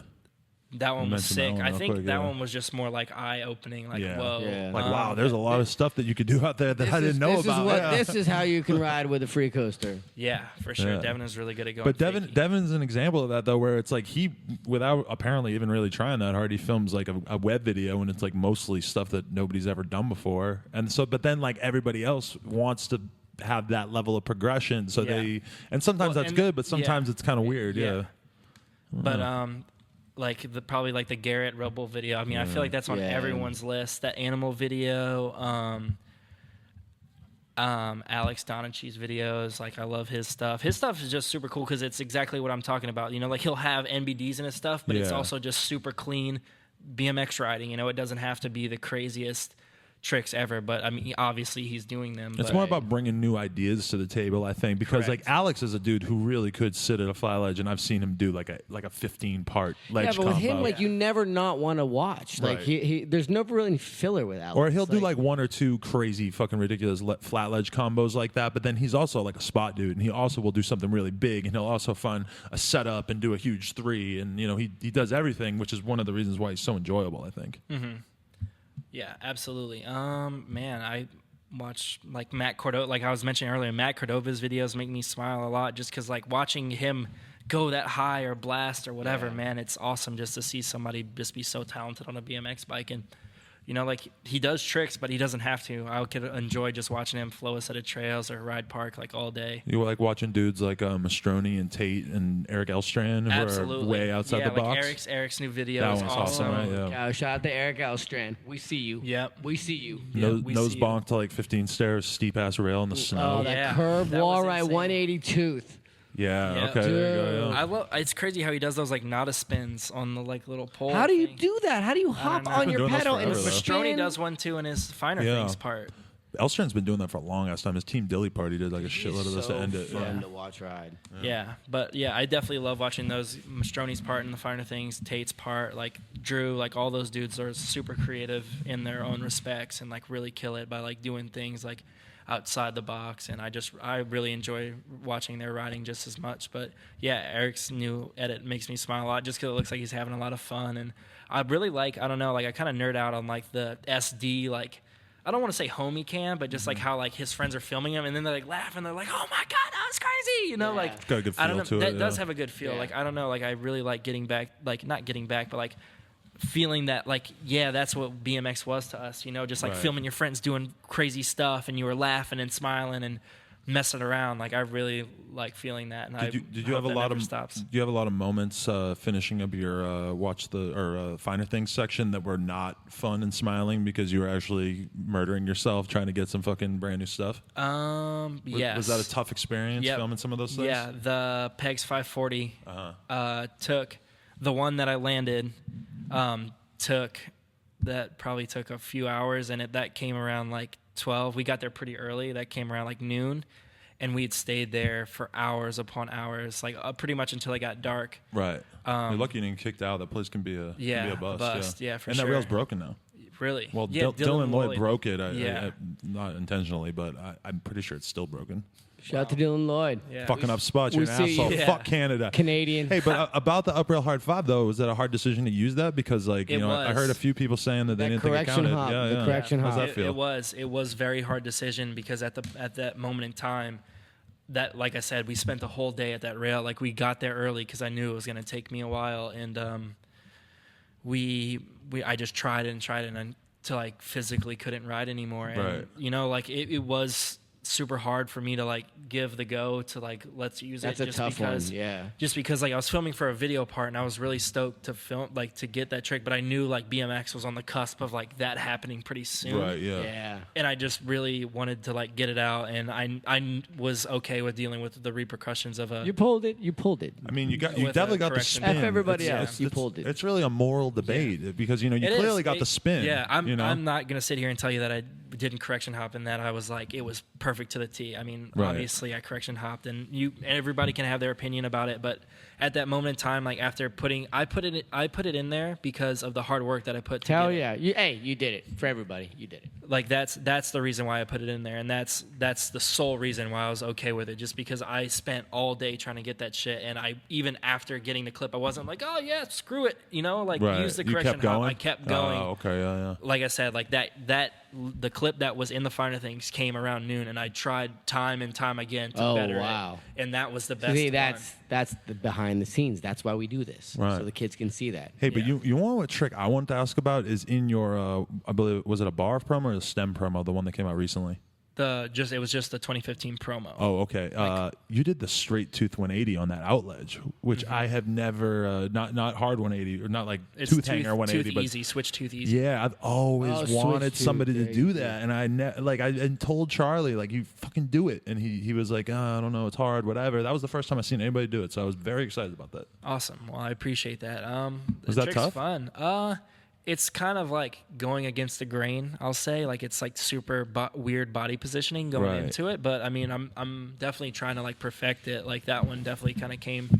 That one was sick. I think quick, that one was just more like eye-opening, like, whoa. Yeah. Like, wow, there's a lot of stuff that you could do out there that I didn't know about. This is how you can ride with a free coaster. Yeah, for sure. Yeah. Devin is really good at going. But fakey. Devin's an example of that, though, where it's like he, without apparently even really trying that hard, he films like a web video, and it's like mostly stuff that nobody's ever done before. And so, but then like everybody else wants to have that level of progression, so they, and sometimes that's good, but sometimes it's kind of weird. Yeah. But like probably like the Garrett Rebel video. I mean, I feel like that's on everyone's list. That animal video, Alex Donachie's videos. Like I love his stuff. His stuff is just super cool because it's exactly what I'm talking about. You know, like he'll have NBDs in his stuff, but it's also just super clean BMX riding. You know, it doesn't have to be the craziest tricks ever, but I mean, obviously he's doing them. It's more about bringing new ideas to the table, I think, because like Alex is a dude who really could sit at a fly ledge, and I've seen him do like a 15-part ledge. Yeah, but with combo. him, like you never not want to watch. Like he there's no really filler with Alex. Or he'll do like one or two crazy, fucking ridiculous flat ledge combos like that. But then he's also like a spot dude, and he also will do something really big, and he'll also find a setup and do a huge 3, and you know he does everything, which is one of the reasons why he's so enjoyable, I think. Mm-hmm. Yeah, absolutely. Man, I watch like Matt Cordova, like I was mentioning earlier, Matt Cordova's videos make me smile a lot just because like watching him go that high or blast or whatever, man, it's awesome just to see somebody just be so talented on a BMX bike. And, you know, like he does tricks, but he doesn't have to. I could enjoy just watching him flow a set of trails or ride park like all day. You like watching dudes like Mastroni and Tate and Eric Elstrand who are way outside the box? Eric's new video That is one's awesome. right? Yeah. Shout out to Eric Elstrand. We see you. Yep. We see you. Nose bonk to like 15 stairs, steep ass rail in the snow. Oh, that curved that wall was ride, insane. 180 tooth. Yeah. Okay. There you go. Yeah. It's crazy how he does those like nada spins on the like little pole. How do you thing. do that? How do you hop on your Been doing those pedal and forever, though. spin? Mastroni does one too in his finer things part. Elstrand's been doing that for a long ass time. His Team Dilly Party did like a shitload of this to end it. Fun to watch ride. Yeah, but yeah, I definitely love watching those. Mastroni's part in the finer things, Tate's part, like Drew, like all those dudes are super creative in their own respects and like really kill it by like doing things like outside the box, and I really enjoy watching their riding just as much. But yeah, Eric's new edit makes me smile a lot just because it looks like he's having a lot of fun, and I really like, I don't know, like I kind of nerd out on like the SD, like I don't want to say homie cam, but just like how like his friends are filming him, and then they're like laughing, they're like, oh my god, that was crazy, you know, like It's got a good feel I don't know, to that it. does have a good feel. Like I don't know, like I really like getting back, like not getting back, but like feeling that like, yeah, that's what BMX was to us, you know, just like filming your friends doing crazy stuff and you were laughing and smiling and messing around. Like I really like feeling that. And Did you have a lot of stops. Do you have a lot of moments finishing up your finer things section that were not fun and smiling because you were actually murdering yourself trying to get some fucking brand new stuff? Yes. Was that a tough experience filming some of those things? Yeah, the Pegs 540 took the one that I landed probably took a few hours, and that came around like 12. We got there pretty early. That came around like noon, and we'd stayed there for hours upon hours, like pretty much until it got dark. Right. You're lucky you didn't get kicked out. That place can be a bust. Yeah, for and sure. that rail's broken now. Really? Well, yeah, Dylan Lloyd broke it. Yeah. Not intentionally, but I'm pretty sure it's still broken. Shout out to Dylan Lloyd. Yeah. Fucking up spots. You're we an see asshole. you. Yeah. Fuck Canada. Canadian. Hey, but about the uprail hard 5 though, was that a hard decision to use that? Because like It I was. heard a few people saying that they didn't think it correction counted. hop, Yeah, the yeah. correction How's hop. that feel? It was very hard decision because at that moment in time, that, like I said, we spent the whole day at that rail. Like we got there early because I knew it was going to take me a while, and I just tried and until I physically couldn't ride anymore. And Right. you know, like it was super hard for me to like give the go to like let's use That's it a just tough because one. Yeah. just because like I was filming for a video part and I was really stoked to film like to get that trick, but I knew like BMX was on the cusp of like that happening pretty soon. Right. Yeah. Yeah. And I just really wanted to like get it out, and I was okay with dealing with the repercussions of a You pulled it. You pulled it. I mean, you With definitely a got the correction. spin. F everybody It's- else. You pulled it. It's really a moral debate because you It is. clearly got the spin. Yeah, I'm you know? I'm not gonna sit here and tell you that I didn't correction hop and that I was like it was perfect to the T. I mean, Right. obviously I correction hopped, and everybody can have their opinion about it, but at that moment in time, like after I put it in there because of the hard work that I put. Hell to get yeah. it. You did it for everybody. You did it. Like that's the reason why I put it in there, and that's the sole reason why I was okay with it, just because I spent all day trying to get that shit, and I even after getting the clip, I wasn't like, oh yeah, screw it, you know, like Right. use the You correction kept hop. going? I kept going. Oh, okay. Yeah, yeah. Like I said, like that the clip that was in the finer things came around noon, and I tried time and time again to Oh, better wow. it, and that was the best. See, one. that's the behind the scenes. That's why we do this, Right. so the kids can see that. Hey, but Yeah. you want what trick I wanted to ask about is in your I believe was it a bar promo or a stem promo, the one that came out recently? It was just the 2015 promo. Oh, okay. You did the straight tooth 180 on that outledge, which I have never not hard 180 or not like It's tooth hanger 180, tooth but easy, switch tooth easy. yeah, I've always Oh, switch wanted tooth, somebody to yeah, do yeah. that, and I told Charlie like you fucking do it, and he was like I don't know, it's hard, whatever. That was the first time I seen anybody do it, so I was very excited about that. Awesome. Well, I appreciate that. The Was that trick's tough? fun. It's kind of like going against the grain, I'll say. Like it's like super weird body positioning going Right. into it, but I mean, I'm definitely trying to like perfect it. Like that one definitely kind of came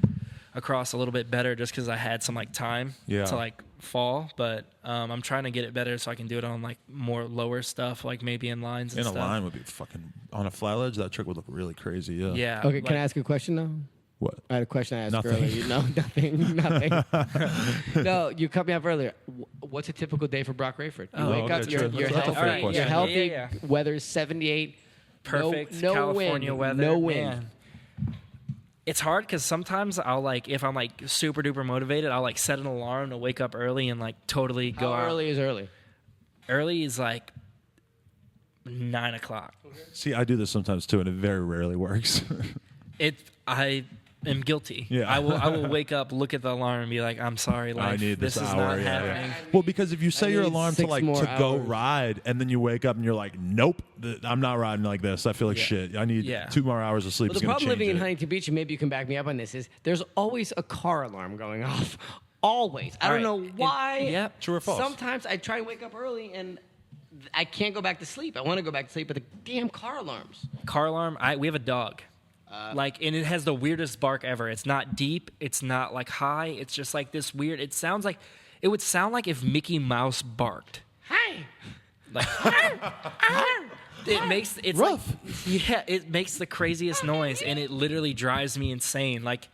across a little bit better just because I had some like time Yeah. to like fall, but I'm trying to get it better so I can do it on like more lower stuff, like maybe in lines and In a stuff. line would be fucking on a flat ledge. That trick would look really crazy. Yeah. Yeah. Okay, like- can I ask a question now? What? I had a question I asked Nothing. earlier. No, nothing. No, you cut me off earlier. What's a typical day for Broc Raiford? You Oh, wake okay, up, sure. you're That's a healthy, fair question. you're healthy. Yeah. Weather's 78. Perfect no California wind, weather. no wind. Man. It's hard because sometimes I'll like if I'm like super duper motivated, I'll like set an alarm to wake up early and like totally go How out. early is early? Early is like 9 o'clock. See, I do this sometimes too, and it very rarely works. I am guilty. Yeah. I will wake up, look at the alarm, and be like, I'm sorry, life. I need this is hour. not Yeah, happening. yeah. Well, because if you set I your need alarm to 6 like more to go hours. ride, and then you wake up and you're like, nope, I'm not riding like this. I feel like Yeah. shit. I need Yeah. 2 more hours of sleep. Well, It's the gonna problem change living in it. Huntington Beach, and maybe you can back me up on this, is there's always a car alarm going off. Always. I don't know Alright. why. Yep. True or false? Sometimes I try and wake up early and I can't go back to sleep. I want to go back to sleep, but the damn car alarms. Car alarm. We have a dog. And it has the weirdest bark ever. It's not deep. It's not like high. It's just like this weird. It would sound like if Mickey Mouse barked. Hey. Like it's Rough. like yeah, it makes the craziest noise, and it literally drives me insane. Like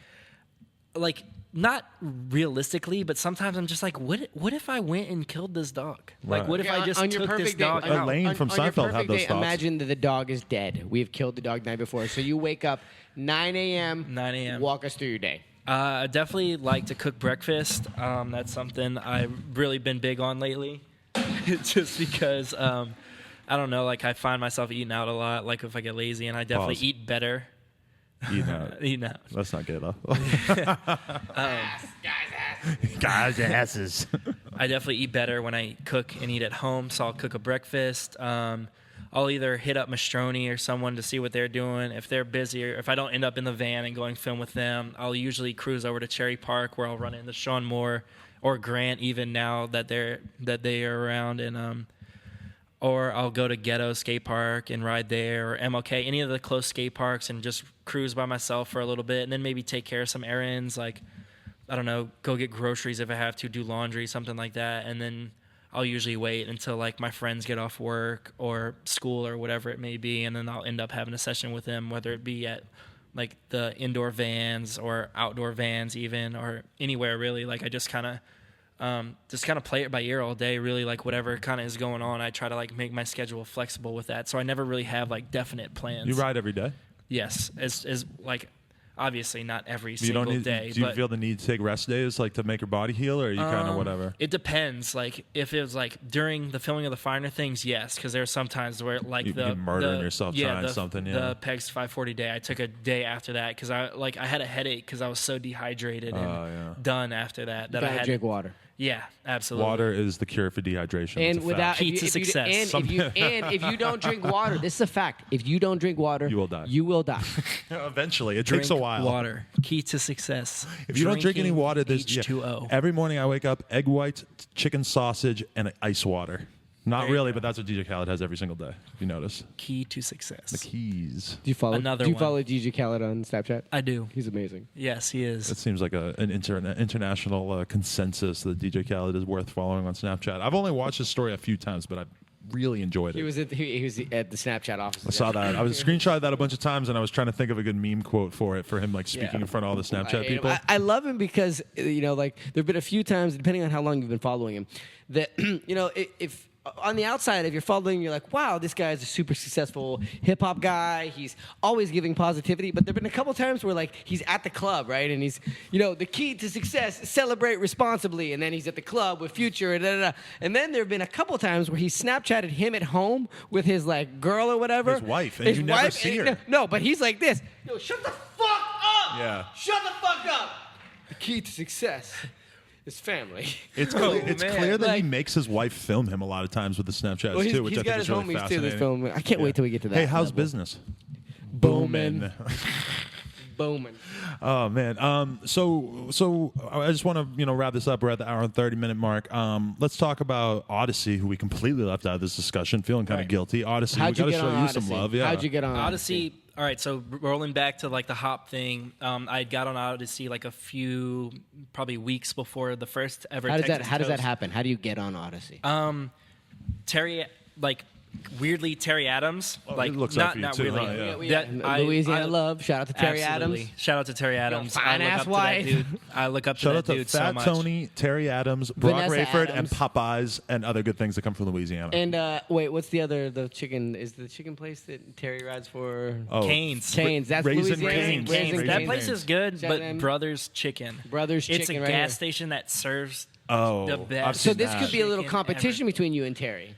not realistically, but sometimes I'm just like, what if I went and killed this dog? Like, Right. what if I just on your took this perfect day, dog on- out? Elaine from on your Seinfeld had perfect those day, thoughts. Imagine that the dog is dead. We have killed the dog the night before. So you wake up 9 a.m. 9 a.m. Walk us through your day. I definitely like to cook breakfast. That's something I've really been big on lately. Just because, I don't know, like I find myself eating out a lot, like if I get lazy, and I definitely Pause. eat better. Eating out. out. Let's not get it off. Guys' asses. I definitely eat better when I cook and eat at home, so I'll cook a breakfast. I'll either hit up Mastroni or someone to see what they're doing. If they're busy, or if I don't end up in the van and going film with them, I'll usually cruise over to Cherry Park where I'll run into Sean Moore or Grant, even now that they are around, and or I'll go to Ghetto Skate Park and ride there, or MLK, any of the close skate parks, and just cruise by myself for a little bit, and then maybe take care of some errands, like, I don't know, go get groceries if I have to, do laundry, something like that, and then I'll usually wait until like my friends get off work or school or whatever it may be, and then I'll end up having a session with them, whether it be at like the indoor vans or outdoor vans even, or anywhere really. Like I just kind of play it by ear all day, really, like whatever kind of is going on. I try to like make my schedule flexible with that, so I never really have like definite plans. You ride every day? Yes, as like obviously not every single day. Do you feel the need to take rest days, like to make your body heal, or are you kind of whatever? It depends. Like if it was like during the filming of the finer things, yes, because there are some times where like you're murdering yourself trying something. Yeah, the Pegs 540 day. I took a day after that because I had a headache because I was so dehydrated and done after that. That I had to drink water. Yeah, absolutely. Water is the cure for dehydration. And without key to success. If you don't drink water, this is a fact. If you don't drink water, you will die. You will die. Eventually, it takes a while. Water, key to success. If you don't drink any water, there's H2O. Every morning I wake up, egg whites, chicken sausage, and ice water. Not really, but that's what DJ Khaled has every single day. If you notice, key to success. The keys. Do you follow DJ Khaled on Snapchat? I do. He's amazing. Yes, he is. It seems like an international consensus that DJ Khaled is worth following on Snapchat. I've only watched his story a few times, but I really enjoyed it. He was at the Snapchat office. I saw that. I was screenshotted that a bunch of times, and I was trying to think of a good meme quote for him, like speaking in front of all the Snapchat people. I love him because like there've been a few times, depending on how long you've been following him, that if on the outside, if you're following, you're like, wow, this guy's a super successful hip-hop guy. He's always giving positivity. But there have been a couple times where, like, he's at the club, right? And he's, the key to success, celebrate responsibly. And then he's at the club with Future, and da-da-da. And then there have been a couple times where he Snapchatted him at home with his, like, girl or whatever. His wife. And you never see her. No, but he's like this. Yo, shut the fuck up! Yeah. Shut the fuck up! The key to success. His family. It's clear that he makes his wife film him a lot of times with the Snapchats too, which I think is really fascinating. Film. I can't wait till we get to that. Hey, how's business? Booming. Booming. Oh man. So I just want to wrap this up. We're at the hour and 30-minute mark. Let's talk about Odyssey, who we completely left out of this discussion. Feeling kind of guilty. Odyssey. We got to show you some love. Yeah. How'd you get on Odyssey? All right, so rolling back to like the hop thing, I got on Odyssey like a few probably weeks before the first ever. How does that happen? How do you get on Odyssey? Terry Adams. It looks up for you not too, weirdly. huh? Yeah. Louisiana love. Shout out to Terry Absolutely. Adams. Shout out to Terry Adams. Fine ass wife. I look up to Shout that out to dude Fat so much. Tony, Terry Adams, Broc Vanessa Raiford, Adams. and Popeyes, and other good things that come from Louisiana. And wait, what's the other? The chicken is the chicken place that Terry rides for? Oh, Canes. That's Raising Louisiana. Cane's. That place is good, Shout but out to Brothers Chicken. Brothers It's Chicken a right gas here. station that serves Oh, the I've best. So seen this that. could be a little Chicken competition ever. between you and Terry.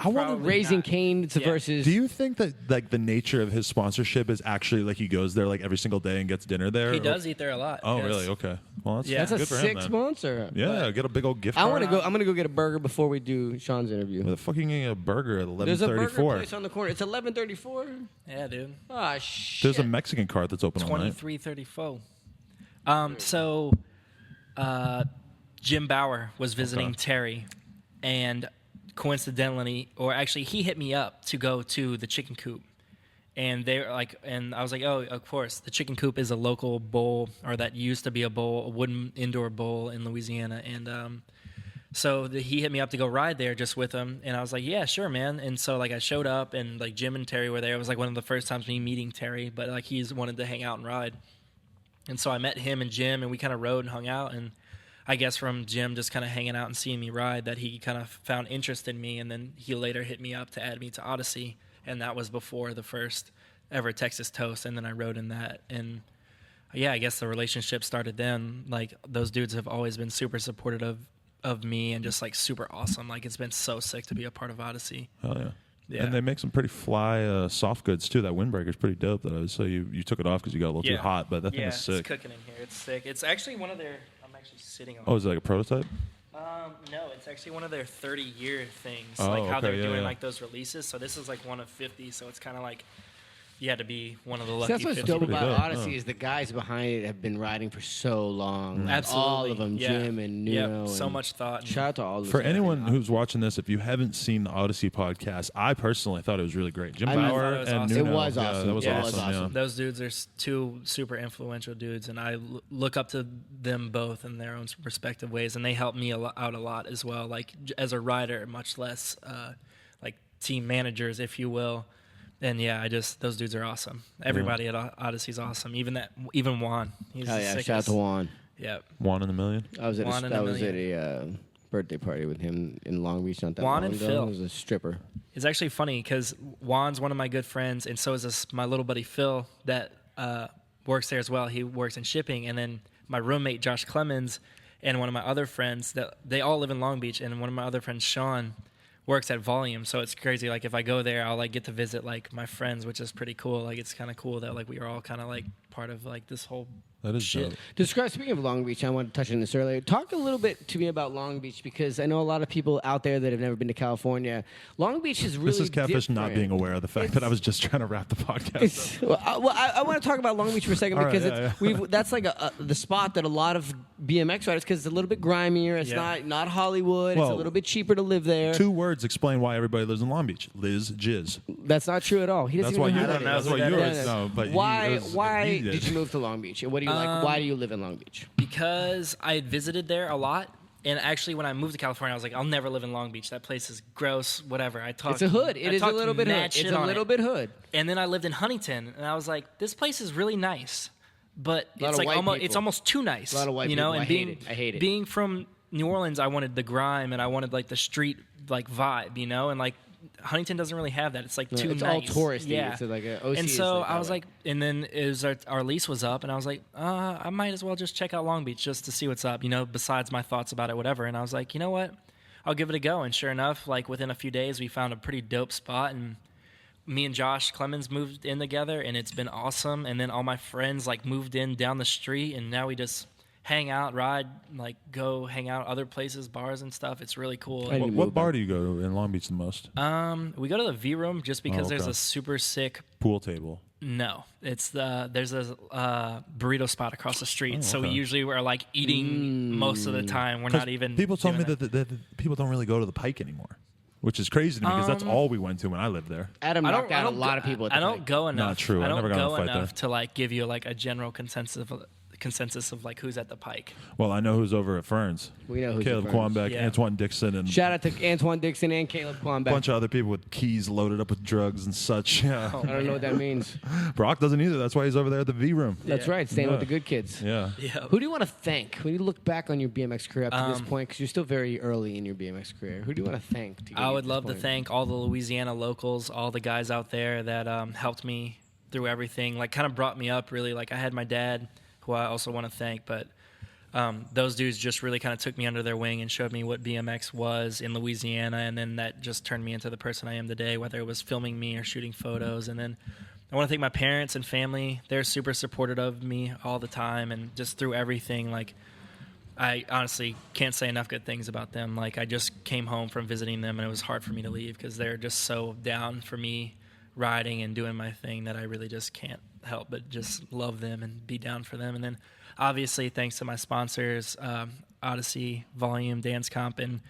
I want Probably Raising not. Cane's Yeah. versus. Do you think that like the nature of his sponsorship is actually like he goes there like every single day and gets dinner there? He does eat there a lot. Oh, yes. really? Okay. Well, that's, Yeah. That's a good for him, sick man. sponsor. Yeah, get a big old gift I card. want to go. I'm gonna go get a burger before we do Sean's interview. Where the fuck are you getting a burger at There's a burger 11:34? place on the corner. It's 11:34. Yeah, dude. Ah, shit. There's a Mexican cart that's open all night. 2334. Jim Bauer was visiting Terry, and coincidentally, or actually, he hit me up to go to the Chicken Coop. And they were like, and I was like, oh, of course, the Chicken Coop is a local bowl, or that used to be a bowl, a wooden indoor bowl in Louisiana. And so he hit me up to go ride there just with him, and I was like, yeah, sure, man. And so like I showed up, and like Jim and Terry were there. It was like one of the first times me meeting Terry, but like he's wanted to hang out and ride. And so I met him and Jim, and we kind of rode and hung out. And I guess from Jim just kind of hanging out and seeing me ride that he kind of found interest in me, and then he later hit me up to add me to Odyssey, and that was before the first ever Texas Toast, and then I rode in that. And yeah, I guess the relationship started then. Like those dudes have always been super supportive of me and just like super awesome. Like it's been so sick to be a part of Odyssey. Oh yeah. Yeah. And they make some pretty fly soft goods too. That windbreaker's pretty dope. So you took it off because you got a little too hot, but that thing is sick. It's cooking in here. It's sick. It's actually one of their. I'm actually sitting on. Oh, is it like a prototype? No, it's actually one of their 30-year things, Oh, like how okay, they're yeah, doing yeah. like those releases. So this is like one of 50. So it's kind of like you had to be one of the So lucky that's what's 50. dope pretty about dope, Odyssey huh? is the guys behind it have been riding for so long. Like, Absolutely, all of them, yeah. Jim and Nuno. Yep, so and much thought. Shout out to all of them. For anyone who's watching this, if you haven't seen the Odyssey podcast, I personally thought it was really great. Jim I mean, Bauer I thought it was and awesome. Nuno. It was Yeah, awesome. that was Yeah, it was awesome. awesome. Those dudes are two super influential dudes, and I look up to them both in their own respective ways, and they help me out a lot as well, like as a rider, much less like team managers, if you will. And yeah, those dudes are awesome. Everybody at Odyssey's awesome. Even Juan. He's Hell the yeah, sickest. shout out to Juan. Yep. One in a million. I was at Juan and I was at Amelia. a birthday party with him in Long Beach not that Juan long and ago. Phil. He was a stripper. It's actually funny because Juan's one of my good friends, and so is my little buddy Phil that works there as well. He works in shipping, and then my roommate Josh Clemens and one of my other friends that they all live in Long Beach, and one of my other friends Sean works at Volume. So it's crazy. Like if I go there, I'll like get to visit like my friends, which is pretty cool. Like it's kind of cool that like we are all kind of like part of like this whole That is shit. dope. Speaking of Long Beach, I wanted to touch on this earlier. Talk a little bit to me about Long Beach because I know a lot of people out there that have never been to California. Long Beach is really This is Catfish not different. being aware of the fact that I was just trying to wrap the podcast up. I want to talk about Long Beach for a second All right, because yeah. that's like the spot that a lot of BMX riders, because it's a little bit grimier. It's Yeah. not Hollywood. It's a Well, little bit cheaper to live there. 2 words explain why everybody lives in Long Beach. Liz Jizz. That's not true at all. He doesn't That's why even you. know who that That's is. why that you. is. No, but Why he did you move to Long Beach? And what do you like? Why do you live in Long Beach? Because I had visited there a lot. And actually, when I moved to California, I was like, I'll never live in Long Beach. That place is gross, whatever. It's a hood. It is a little bit hood. It's a little bit hood. And then I lived in Huntington, and I was like, this place is really nice. But Lot it's of like white it's people. almost too nice. A lot of white you know? people. And I hate it. Being from New Orleans, I wanted the grime, and I wanted like the street like vibe, you know? And like Huntington doesn't really have that. It's like too It's nice. all touristy. Yeah. It's like OC and is so like I that was way. like, and then it was our lease was up, and I was like, I might as well just check out Long Beach just to see what's up, you know, besides my thoughts about it, whatever. And I was like, you know what? I'll give it a go. And sure enough, like within a few days, we found a pretty dope spot, and me and Josh Clemens moved in together, and it's been awesome. And then all my friends like moved in down the street, and now we just hang out, ride, like go hang out other places, bars and stuff. It's really cool. I- What bar do you go to in Long Beach the most? We go to the V Room just because Oh, there's okay. a super sick. Pool table. No, there's a burrito spot across the street. Oh, So we okay. usually are like eating most of the time. We're 'Cause not even. People told me doing that people don't really go to the Pike anymore, which is crazy to me because that's all we went to when I lived there. Adam I knocked don't. out I don't a lot of people. At the I don't Pike. go enough. Not true. I I don't never got in a go fight enough there. to like give you like a general consensus of like who's at the Pike. Well, I know who's over at Ferns. We know who's Caleb at Ferns. Quambeck, Yeah. Antoine Dixon, and Shout out to Antoine Dixon and Caleb a Quambeck. bunch of other people with keys loaded up with drugs and such. Yeah. I don't know what that means. Brock doesn't either. That's why he's over there at the V Room. That's Yeah. right. Staying with Yeah. the good kids. Yeah. Yeah. Who do you want to thank? When you look back on your BMX career up to this point, because you're still very early in your BMX career, who do you want to thank? To get I you would to love this to point? thank all the Louisiana locals, all the guys out there that helped me through everything, like kind of brought me up really. Like I had my dad, who I also want to thank, but those dudes just really kind of took me under their wing and showed me what BMX was in Louisiana, and then that just turned me into the person I am today, whether it was filming me or shooting photos. And then I want to thank my parents and family. They're super supportive of me all the time and just through everything. Like I honestly can't say enough good things about them. Like I just came home from visiting them, and it was hard for me to leave because they're just so down for me riding and doing my thing that I really just can't help but just love them and be down for them. And then obviously thanks to my sponsors, Odyssey, Volume, Dance Comp, and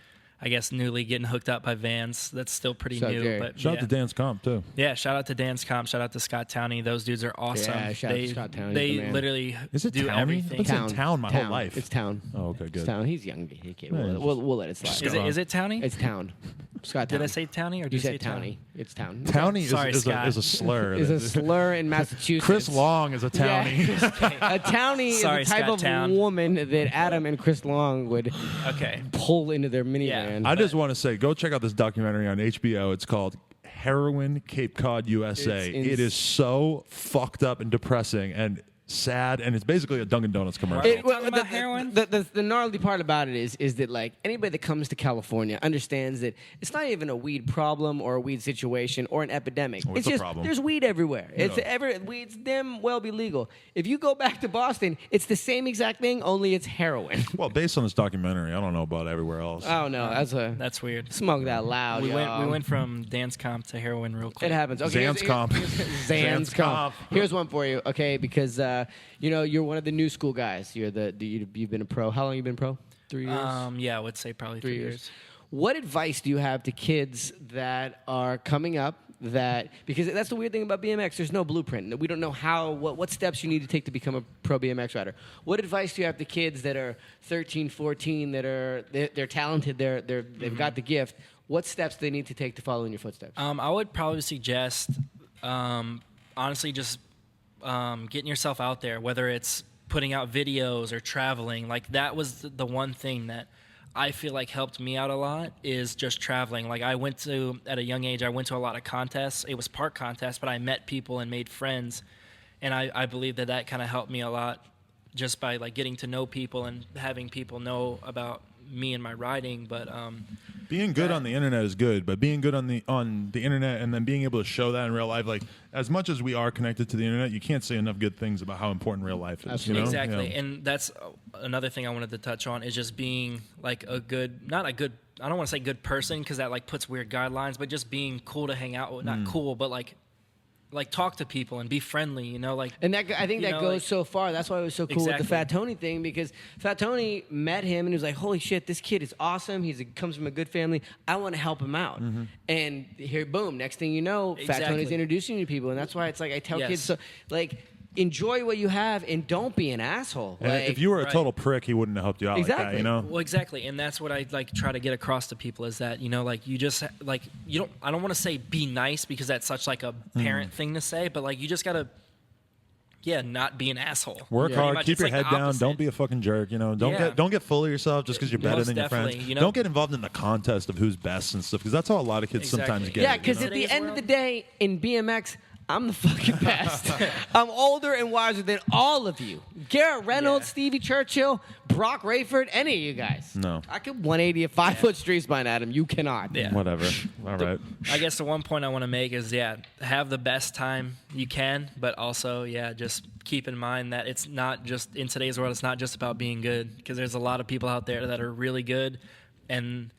I guess newly getting hooked up by Vans. That's still pretty Shout out new. Jerry. But Shout yeah. out to Dance Comp too. Yeah, shout out to Dance Comp. Shout out to Scott Towney. Those dudes are awesome. Yeah, shout out to Scott Towney, They he's the man. literally Is it do Towney? everything. I've been saying town my whole life. It's town. Oh, okay, good. It's town. He's young. He can't. Yeah, We'll let it slide. Is it Towney? It's town. Scott Towney. Did I say Towney or did You you say said Towney? Towney. It's town. Towney Sorry, is Scott. a slur. Is a slur in Massachusetts. Chris Long is a Yeah. Towney. A townie Sorry, is the type Scott of Town. woman that Adam and Chris Long would Okay. pull into their minivan. I just want to say, go check out this documentary on HBO. It's called Heroin Cape Cod, USA. It's It is so fucked up and depressing, and sad, and it's basically a Dunkin' Donuts commercial. Talking about heroin? The gnarly part about it is that like anybody that comes to California understands that it's not even a weed problem or a weed situation or an epidemic. Oh, it's a problem. There's weed everywhere. Weed's damn well be legal. If you go back to Boston, it's the same exact thing, only it's heroin. Well, based on this documentary, I don't know about everywhere else. Oh no, That's weird. smoke that loud. We went from dance comp to heroin real quick. It happens. Okay, Zans comp. Zans comp. Here's one for you, okay? Because you're one of the new school guys. You've been a pro. How long you been pro? 3 years. Yeah, I would say probably 3 years. What advice do you have to kids that are coming up? Because that's the weird thing about BMX. There's no blueprint. We don't know what steps you need to take to become a pro BMX rider. What advice do you have to kids that are 13, 14 they're talented, they've got the gift? What steps do they need to take to follow in your footsteps? I would probably suggest, honestly, just getting yourself out there, whether it's putting out videos or traveling. Like, that was the one thing that I feel like helped me out a lot, is just traveling. Like, at a young age, I went to a lot of contests. It was park contests, but I met people and made friends. And I believe that kind of helped me a lot, just by like getting to know people and having people know about me and my riding. But being good on the internet is good, but being good on the internet and then being able to show that in real life, like, as much as we are connected to the internet, you can't say enough good things about how important real life is. Absolutely. Exactly. Yeah. And that's another thing I wanted to touch on, is just being like I don't want to say good person, because that like puts weird guidelines, but just being cool to hang out with. Not cool, but like talk to people and be friendly, like. And I think that goes so far. That's why it was so cool with the Fat Tony thing, because Fat Tony met him and he was like, holy shit, this kid is awesome. He comes from a good family. I want to help him out. Mm-hmm. And here, boom, next thing you know, Fat Tony's introducing you to people. And that's why it's like I tell kids, so like, enjoy what you have and don't be an asshole. Like, if you were a total prick, he wouldn't have helped you out like that, Well, exactly. And that's what I like try to get across to people, is that, like, you just like, I don't want to say be nice, because that's such like a parent thing to say, but like, you just got to not be an asshole. Work hard, keep your head down, don't be a fucking jerk, don't get full of yourself just because you're better than your friends. Don't get involved in the contest of who's best and stuff, because that's how a lot of kids sometimes get. Yeah, because at the end of the day, in BMX, I'm the fucking best. I'm older and wiser than all of you. Garrett Reynolds, Stevie Churchill, Broc Raiford, any of you guys. No. I could 180 a 5-foot street spine, Adam. You cannot. Yeah. Whatever. All right. I guess the one point I want to make is, have the best time you can, but also, just keep in mind that it's not just, in today's world, it's not just about being good, because there's a lot of people out there that are really good, and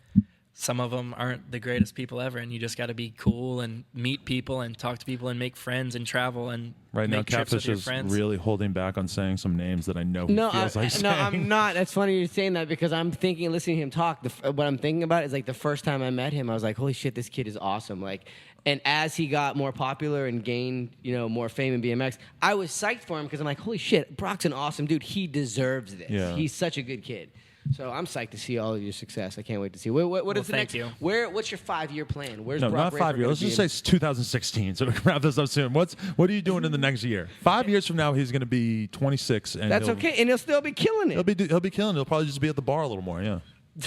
some of them aren't the greatest people ever, and you just got to be cool and meet people and talk to people and make friends and travel and right make now, trips with Catfish your is friends. really holding back on saying some names that I know he feels like saying. No, I'm not. That's funny you're saying that, because I'm thinking, listening to him talk, what I'm thinking about is like the first time I met him, I was like, holy shit, this kid is awesome. Like, and as he got more popular and gained, more fame in BMX, I was psyched for him, because I'm like, holy shit, Broc's an awesome dude. He deserves this. Yeah. He's such a good kid. So I'm psyched to see all of your success. I can't wait to see. What is the next? You. What's your 5-year plan? Where's No, Broc not 5 years. Let's just say it's 2016, so we can wrap this up soon. What are you doing in the next year? 5 years from now, he's going to be 26, and that's okay, and he'll still be killing it. He'll be killing it. He'll probably just be at the bar a little more,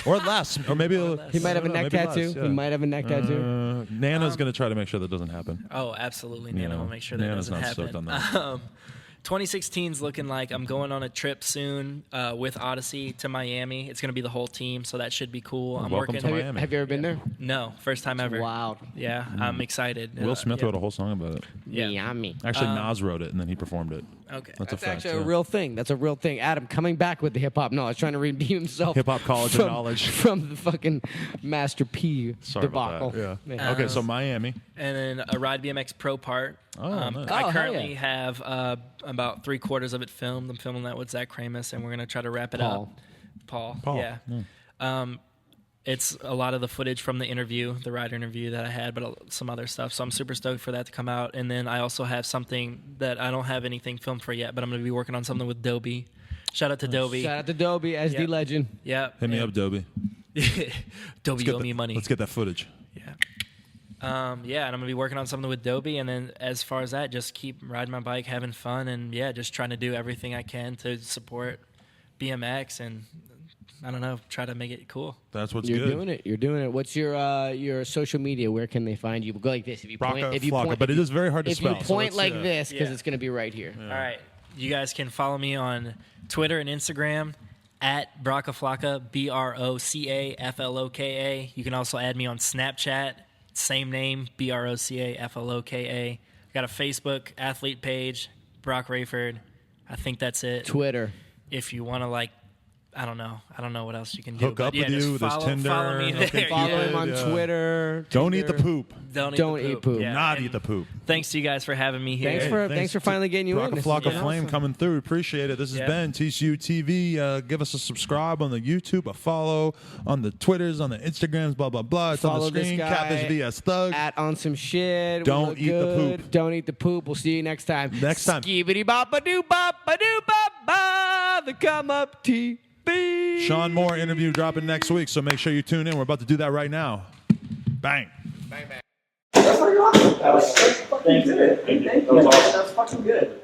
or less, or maybe he might have a neck tattoo. Less, He might have a neck tattoo. Nana's going to try to make sure that doesn't happen. Oh, absolutely. Nana will make sure that Nana's doesn't not happen. stoked on that. 2016's looking like I'm going on a trip soon with Odyssey to Miami. It's going to be the whole team, so that should be cool. I'm welcome working. to Miami. Have you ever been there? No, first time ever. Wild. Yeah, I'm excited. Will Smith wrote a whole song about it. Miami. Actually, Nas wrote it, and then he performed it. Okay. That's a fact, actually a real thing. That's a real thing. Adam coming back with the hip hop knowledge, trying to redeem himself. Hip hop college of knowledge from the fucking Master P Sorry debacle. about that. Yeah. Okay, so Miami. And then a Ride BMX Pro part. Nice. I hell currently yeah. have about 3/4 of it filmed. I'm filming that with Zach Kramus, and we're going to try to wrap it up. Paul. Yeah. It's a lot of the footage from the interview, the rider interview that I had, but some other stuff. So I'm super stoked for that to come out. And then I also have something that I don't have anything filmed for yet, but I'm going to be working on something with Dobie. Shout out to Dobie. Shout out to Dobie, SD legend. Yeah. Hit me up, Dobie. Dobie, you owe me money. Let's get that footage. Yeah. And I'm going to be working on something with Dobie. And then as far as that, just keep riding my bike, having fun, and, just trying to do everything I can to support BMX and, I don't know, try to make it cool. That's what's You're good. doing it. You're doing it. What's your social media? Where can they find you? Go like this. If you point, but it is very hard to spell. If you point so like this, because Yeah. it's going to be right here. All right. You guys can follow me on Twitter and Instagram at Brocaflocka, BROCAFLOKA. You can also add me on Snapchat, same name, BROCAFLOKA. Got a Facebook athlete page, Broc Raiford. I think that's it. Twitter. If you want to, like, I don't know what else you can do. Hook up with you. There's Tinder. Follow me there. Follow him on Twitter. Don't eat the poop. Don't eat poop. Yeah. Not eat the poop. Thanks to you guys for having me here. Thanks for finally getting you in. Rock a flock of flame coming through. Appreciate it. This has been TCU TV. Give us a subscribe on the YouTube, a follow on the Twitters, on the Instagrams, blah, blah, blah. It's Follow on the screen. this guy Catfish vs. Thug. At ONSOMESHIT. Don't eat the poop. Don't eat the poop. We'll see you next time. Next time. Skibidi bop a doo bop a doo bop ba. The Come Up TV. Sean Moore interview dropping next week, so make sure you tune in. We're about to do that right now. Bang. That's pretty awesome. That was fucking good. Thank you. That was fucking good.